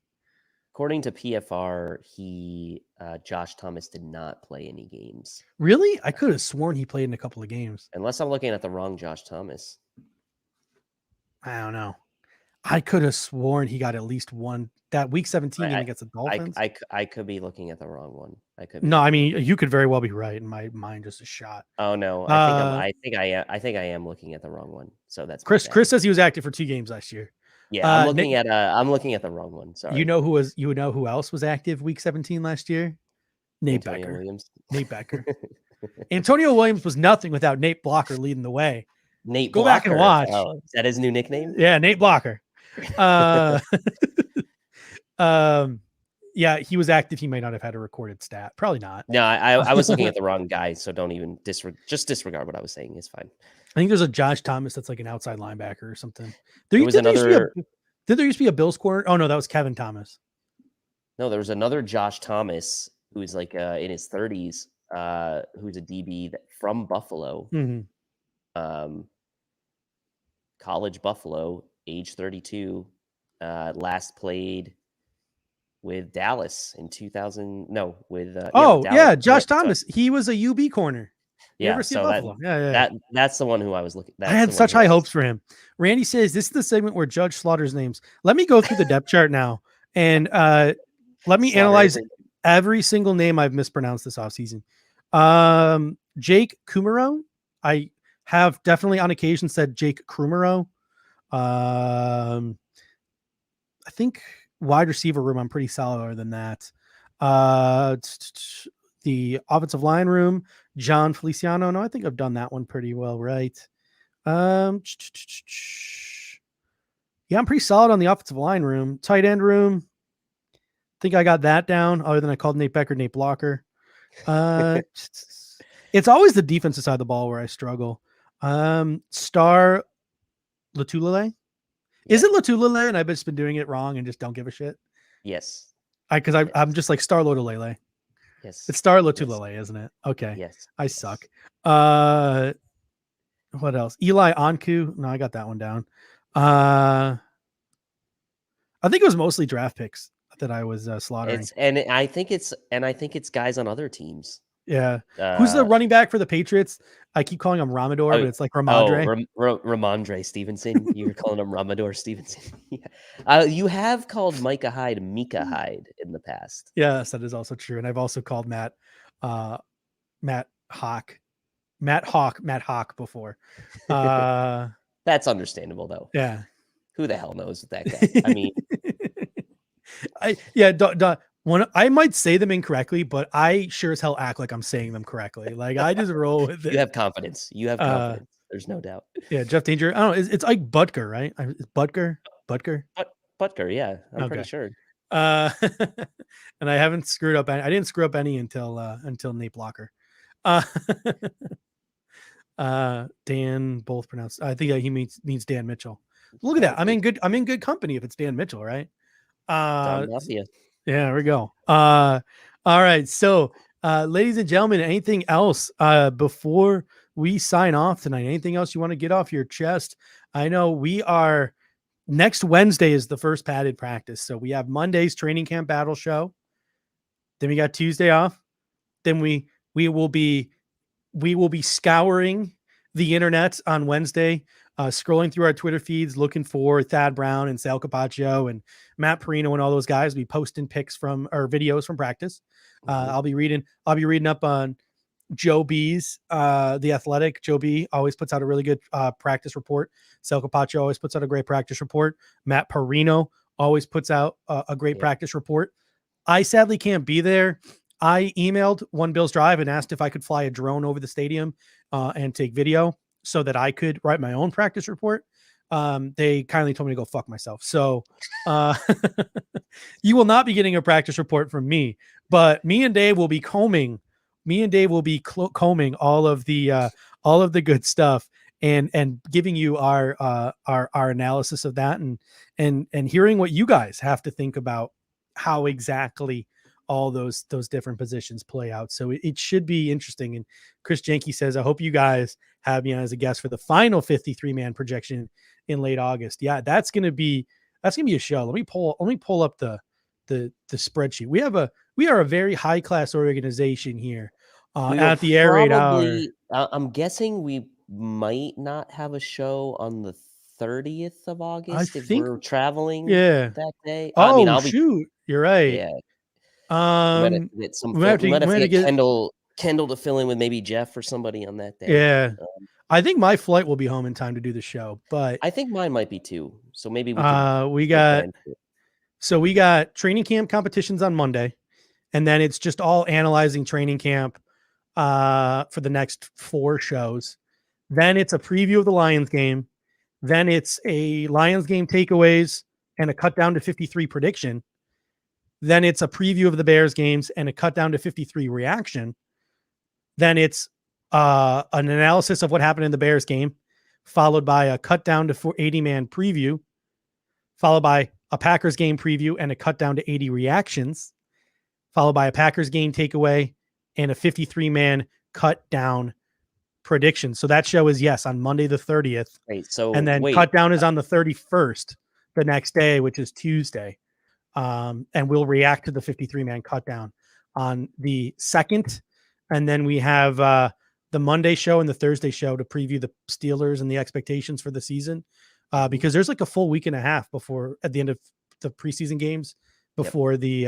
Speaker 3: According to PFR, Josh Thomas did not play any games.
Speaker 2: Really? I could have sworn he played in a couple of games.
Speaker 3: Unless I'm looking at the wrong Josh Thomas.
Speaker 2: I don't know. I could have sworn he got at least one that week 17 game against the Dolphins.
Speaker 3: I could be looking at the wrong one.
Speaker 2: No, I mean, you could very well be right. In my mind, just a shot.
Speaker 3: Oh no, I think I am looking at the wrong one. So that's
Speaker 2: Chris says he was active for 2 games last year.
Speaker 3: Yeah, I'm looking at the wrong one. Sorry.
Speaker 2: You know who else was active week 17 last year? Nate Becker. Nate Becker. Antonio Williams was nothing without Nate Blocker leading the way.
Speaker 3: Nate
Speaker 2: Go
Speaker 3: Blocker.
Speaker 2: Back and watch.
Speaker 3: Oh, is that his new nickname?
Speaker 2: Yeah, Nate Blocker. Yeah, he was active. He may not have had a recorded stat. Probably not.
Speaker 3: No, I was looking at the wrong guy, so don't even disregard what I was saying. It's fine.
Speaker 2: I think there's a Josh Thomas that's like an outside linebacker or something. Did there used to be a Bills corner? Oh no, that was Kevin Thomas.
Speaker 3: No, there was another Josh Thomas who is like in his 30s, who's a DB from Buffalo. College Buffalo, age 32, last played with Dallas in 2000. No, with
Speaker 2: Josh Thomas. He was a UB corner. University of Buffalo.
Speaker 3: That's the one who I was looking.
Speaker 2: I had such high hopes for him. Randy says this is the segment where Judge slaughters names. Let me go through the depth chart now, and let me analyze every single name I've mispronounced this offseason. Jake Kumerow. I have definitely on occasion said Jake Kumerow. I think wide receiver room, I'm pretty solid than that. The offensive line room, John Feliciano. No, I think I've done that one pretty well, right? Yeah, I'm pretty solid on the offensive line room. Tight end room, I think I got that down, other than I called Nate Becker Nate Blocker. It's always the defensive side of the ball where I struggle. Star Latulele. Is it Latulele? And I've just been doing it wrong and just don't give a shit.
Speaker 3: Yes.
Speaker 2: Because I'm just like Star Lotulele.
Speaker 3: Yes.
Speaker 2: It's Star Lotulele, yes. Isn't it? Okay.
Speaker 3: Yes.
Speaker 2: I suck. What else? Eli Anku. No, I got that one down. I think it was mostly draft picks that I was slaughtering.
Speaker 3: I think it's guys on other teams.
Speaker 2: Yeah. Who's the running back for the Patriots? I keep calling him Ramador, but it's like Ramondre.
Speaker 3: Ramondre Stevenson. You were calling him Ramador Stevenson. Yeah. You have called Micah Hyde Mika Hyde in the past.
Speaker 2: Yes, that is also true. And I've also called Matt Hawk before.
Speaker 3: That's understandable though.
Speaker 2: Yeah.
Speaker 3: Who the hell knows that guy? I mean,
Speaker 2: I might say them incorrectly, but I sure as hell act like I'm saying them correctly. Like I just roll with it.
Speaker 3: You have confidence. There's no doubt.
Speaker 2: Yeah, Jeff Danger. I don't know. It's like Butker, right? It's Butker.
Speaker 3: Butker. Yeah, I'm pretty sure.
Speaker 2: And I haven't screwed up. I didn't screw up any until Nate Blocker. Dan, both pronounced. I think he means Dan Mitchell. Look at that. I'm in good company if it's Dan Mitchell, right? Yeah, there we go. All right. So, ladies and gentlemen, anything else before we sign off tonight? Anything else you want to get off your chest? I know next Wednesday is the first padded practice. So we have Monday's training camp battle show. Then we got Tuesday off. Then we will be scouring the internet on Wednesday, scrolling through our Twitter feeds, looking for Thad Brown and Sal Capaccio and Matt Perino and all those guys. Be posting pics or videos from practice. I'll be reading up on Joe B's, The Athletic. Joe B always puts out a really good practice report. Sal Capaccio always puts out a great practice report. Matt Perino always puts out a great practice report. I sadly can't be there. I emailed One Bills Drive and asked if I could fly a drone over the stadium and take video so that I could write my own practice report. They kindly told me to go fuck myself. So you will not be getting a practice report from me, but me and Dave will be combing all of the good stuff and giving you our analysis of that and hearing what you guys have to think about how exactly all those different positions play out. So it should be interesting. And Chris Jenke says, I hope you guys have me on as a guest for the final 53-man projection in late August. Yeah, that's gonna be a show. Let me pull up the spreadsheet. We are a very high class organization here at the Air Raid Hour.
Speaker 3: I'm guessing we might not have a show on the 30th of August if we're traveling that day.
Speaker 2: Shoot, you're right.
Speaker 3: Yeah. We might have to get Kendall to fill in with maybe Jeff or somebody on that day.
Speaker 2: Yeah. I think my flight will be home in time to do the show, but
Speaker 3: I think mine might be too. So maybe
Speaker 2: we got training camp competitions on Monday, and then it's just all analyzing training camp for the next 4 shows. Then it's a preview of the Lions game. Then it's a Lions game takeaways and a cut down to 53 prediction. Then it's a preview of the Bears games and a cut down to 53 reaction. Then it's an analysis of what happened in the Bears game, followed by a cut down to 80-man preview, followed by a Packers game preview and a cut down to 80 reactions, followed by a Packers game takeaway and a 53-man cut down prediction. So that show is on Monday the 30th.
Speaker 3: Right.
Speaker 2: And then cut down is on the 31st, the next day, which is Tuesday. And we'll react to the 53-man cut down on the 2nd. And then we have the Monday show and the Thursday show to preview the Steelers and the expectations for the season. Because there's like a full week and a half before at the end of the preseason games before the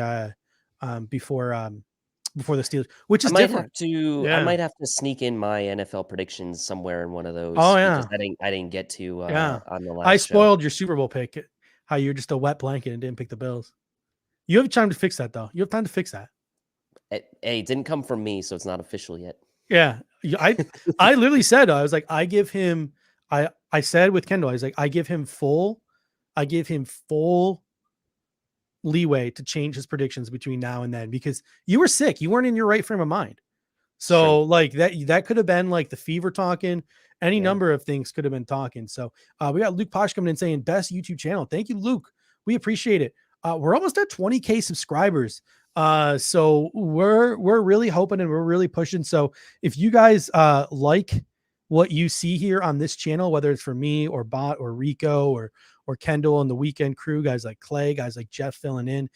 Speaker 2: Steelers, which is different.
Speaker 3: I might have to sneak in my NFL predictions somewhere in one of those.
Speaker 2: Oh yeah,
Speaker 3: because I didn't get to on the last.
Speaker 2: I spoiled
Speaker 3: show.
Speaker 2: your Super Bowl pick. How you're just a wet blanket and didn't pick the Bills. You have time to fix that though. You have time to fix that.
Speaker 3: Hey, it didn't come from me, so it's not official yet.
Speaker 2: Yeah, I literally said, I was like, I give him. I said with Kendall, I was like, I give him full leeway to change his predictions between now and then, because you were sick. You weren't in your right frame of mind. So like that could have been like the fever talking, any number of things could have been talking. So we got Luke Posh coming in saying best YouTube channel. Thank you, Luke. We appreciate it. We're almost at 20K subscribers. So we're really hoping and we're really pushing. So if you guys like what you see here on this channel, whether it's for me or Bot or Rico or Kendall and the weekend crew, guys like Clay, guys like Jeff filling in.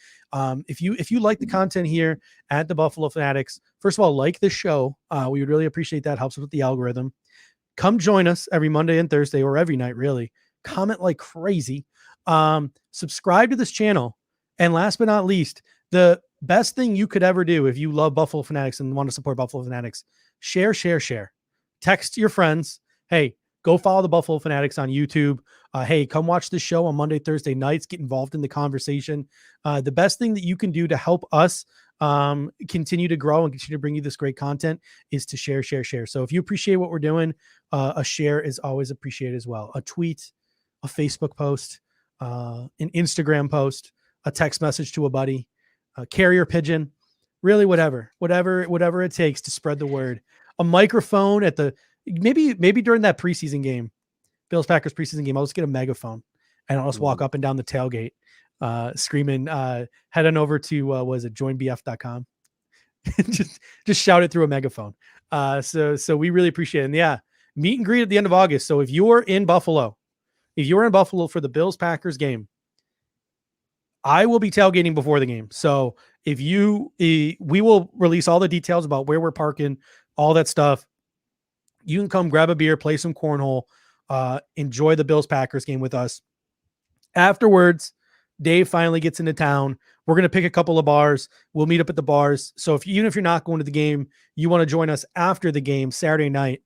Speaker 2: If you like the content here at the Buffalo Fanatics, first of all, like the show. We would really appreciate that. Helps us with the algorithm. Come join us every Monday and Thursday or every night, really. Comment like crazy. Subscribe to this channel. And last but not least, the best thing you could ever do if you love Buffalo Fanatics and want to support Buffalo Fanatics, share. Text your friends. Hey, go follow the Buffalo Fanatics on YouTube. Hey, come watch the show on Monday, Thursday nights. Get involved in the conversation. The best thing that you can do to help us continue to grow and continue to bring you this great content is to share. So if you appreciate what we're doing, a share is always appreciated as well. A tweet, a Facebook post, an Instagram post, a text message to a buddy, a carrier pigeon, really whatever it takes to spread the word. A microphone at the maybe during that preseason game, Bills Packers preseason game, I'll just get a megaphone and I'll just walk up and down the tailgate screaming, head on over to joinbf.com. just shout it through a megaphone. So we really appreciate it. And yeah, meet and greet at the end of August. So if you're in Buffalo for the Bills Packers game, I will be tailgating before the game. So if we will release all the details about where we're parking, all that stuff. You can come grab a beer, play some cornhole, enjoy the Bills Packers game with us. Afterwards, Dave finally gets into town. We're going to pick a couple of bars. We'll meet up at the bars. So even if you're not going to the game, you want to join us after the game, Saturday night,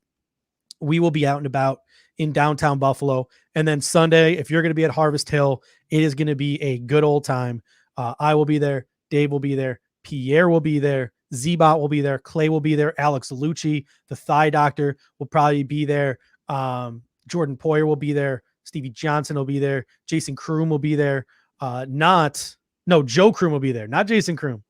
Speaker 2: we will be out and about in downtown Buffalo. And then Sunday, if you're going to be at Harvest Hill, it is going to be a good old time. I will be there. Dave will be there. Pierre will be there. Z-Bot will be there. Clay will be there. Alex Lucci, the Thigh Doctor, will probably be there. Jordan Poyer will be there. Stevie Johnson will be there. Jason Kroom will be there. Joe Kroom will be there. Not Jason Kroom.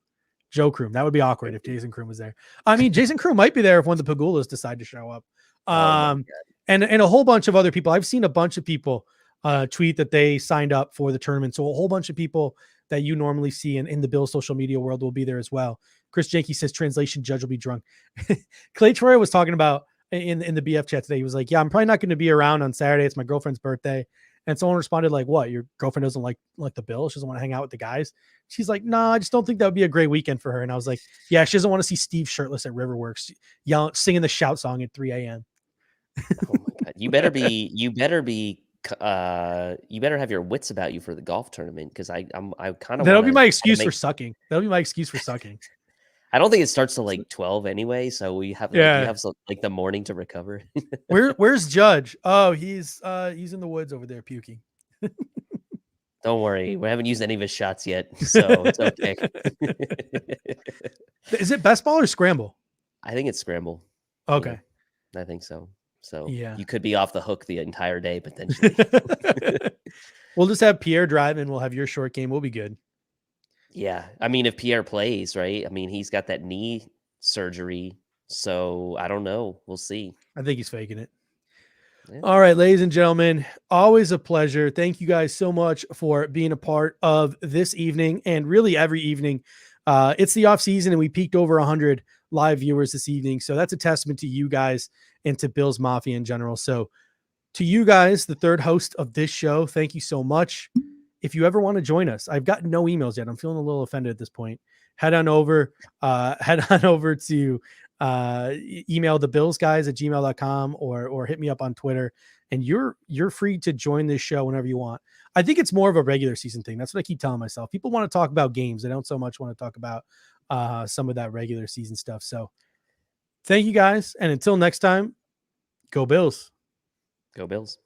Speaker 2: Joe Kroom. That would be awkward if Jason Kroom was there. I mean, Jason Kroom might be there if one of the Pagulas decide to show up. And a whole bunch of other people. I've seen a bunch of people tweet that they signed up for the tournament. So a whole bunch of people that you normally see in the Bills social media world will be there as well. Chris Jenke says translation judge will be drunk. Clay Troyer was talking about in the BF chat today. He was like, yeah, I'm probably not going to be around on Saturday. It's my girlfriend's birthday. And someone responded like, what? Your girlfriend doesn't like the Bills? She doesn't want to hang out with the guys? She's like, no, I just don't think that would be a great weekend for her. And I was like, yeah, she doesn't want to see Steve shirtless at Riverworks singing the shout song at 3 a.m.
Speaker 3: Oh my God. You better have your wits about you for the golf tournament. Cause I kind of,
Speaker 2: that'll be my excuse for sucking. That'll be my excuse for sucking.
Speaker 3: I don't think it starts till like 12 anyway. So we have, like the morning to recover.
Speaker 2: Where's Judge? Oh, he's in the woods over there puking.
Speaker 3: Don't worry. We haven't used any of his shots yet. So it's okay.
Speaker 2: Is it best ball or scramble?
Speaker 3: I think it's scramble.
Speaker 2: Okay.
Speaker 3: Yeah, I think so. So
Speaker 2: yeah,
Speaker 3: you could be off the hook the entire day, potentially.
Speaker 2: We'll just have Pierre drive and we'll have your short game. We'll be good.
Speaker 3: Yeah. I mean, if Pierre plays, right? I mean, he's got that knee surgery. So I don't know. We'll see.
Speaker 2: I think he's faking it. Yeah. All right, ladies and gentlemen, always a pleasure. Thank you guys so much for being a part of this evening and really every evening. It's the off season and we peaked over 100 live viewers this evening. So that's a testament to you guys and to Bills Mafia in general. So to you guys, the third host of this show, thank you so much. if you ever want to join us, I've gotten no emails yet. I'm feeling a little offended at this point. Head on over to email thebillsguys@gmail.com or hit me up on Twitter, and you're free to join this show whenever you want. I think it's more of a regular season thing. That's what I keep telling myself. People want to talk about games. They don't so much want to talk about some of that regular season stuff. So thank you guys. And until next time, go Bills.
Speaker 3: Go Bills.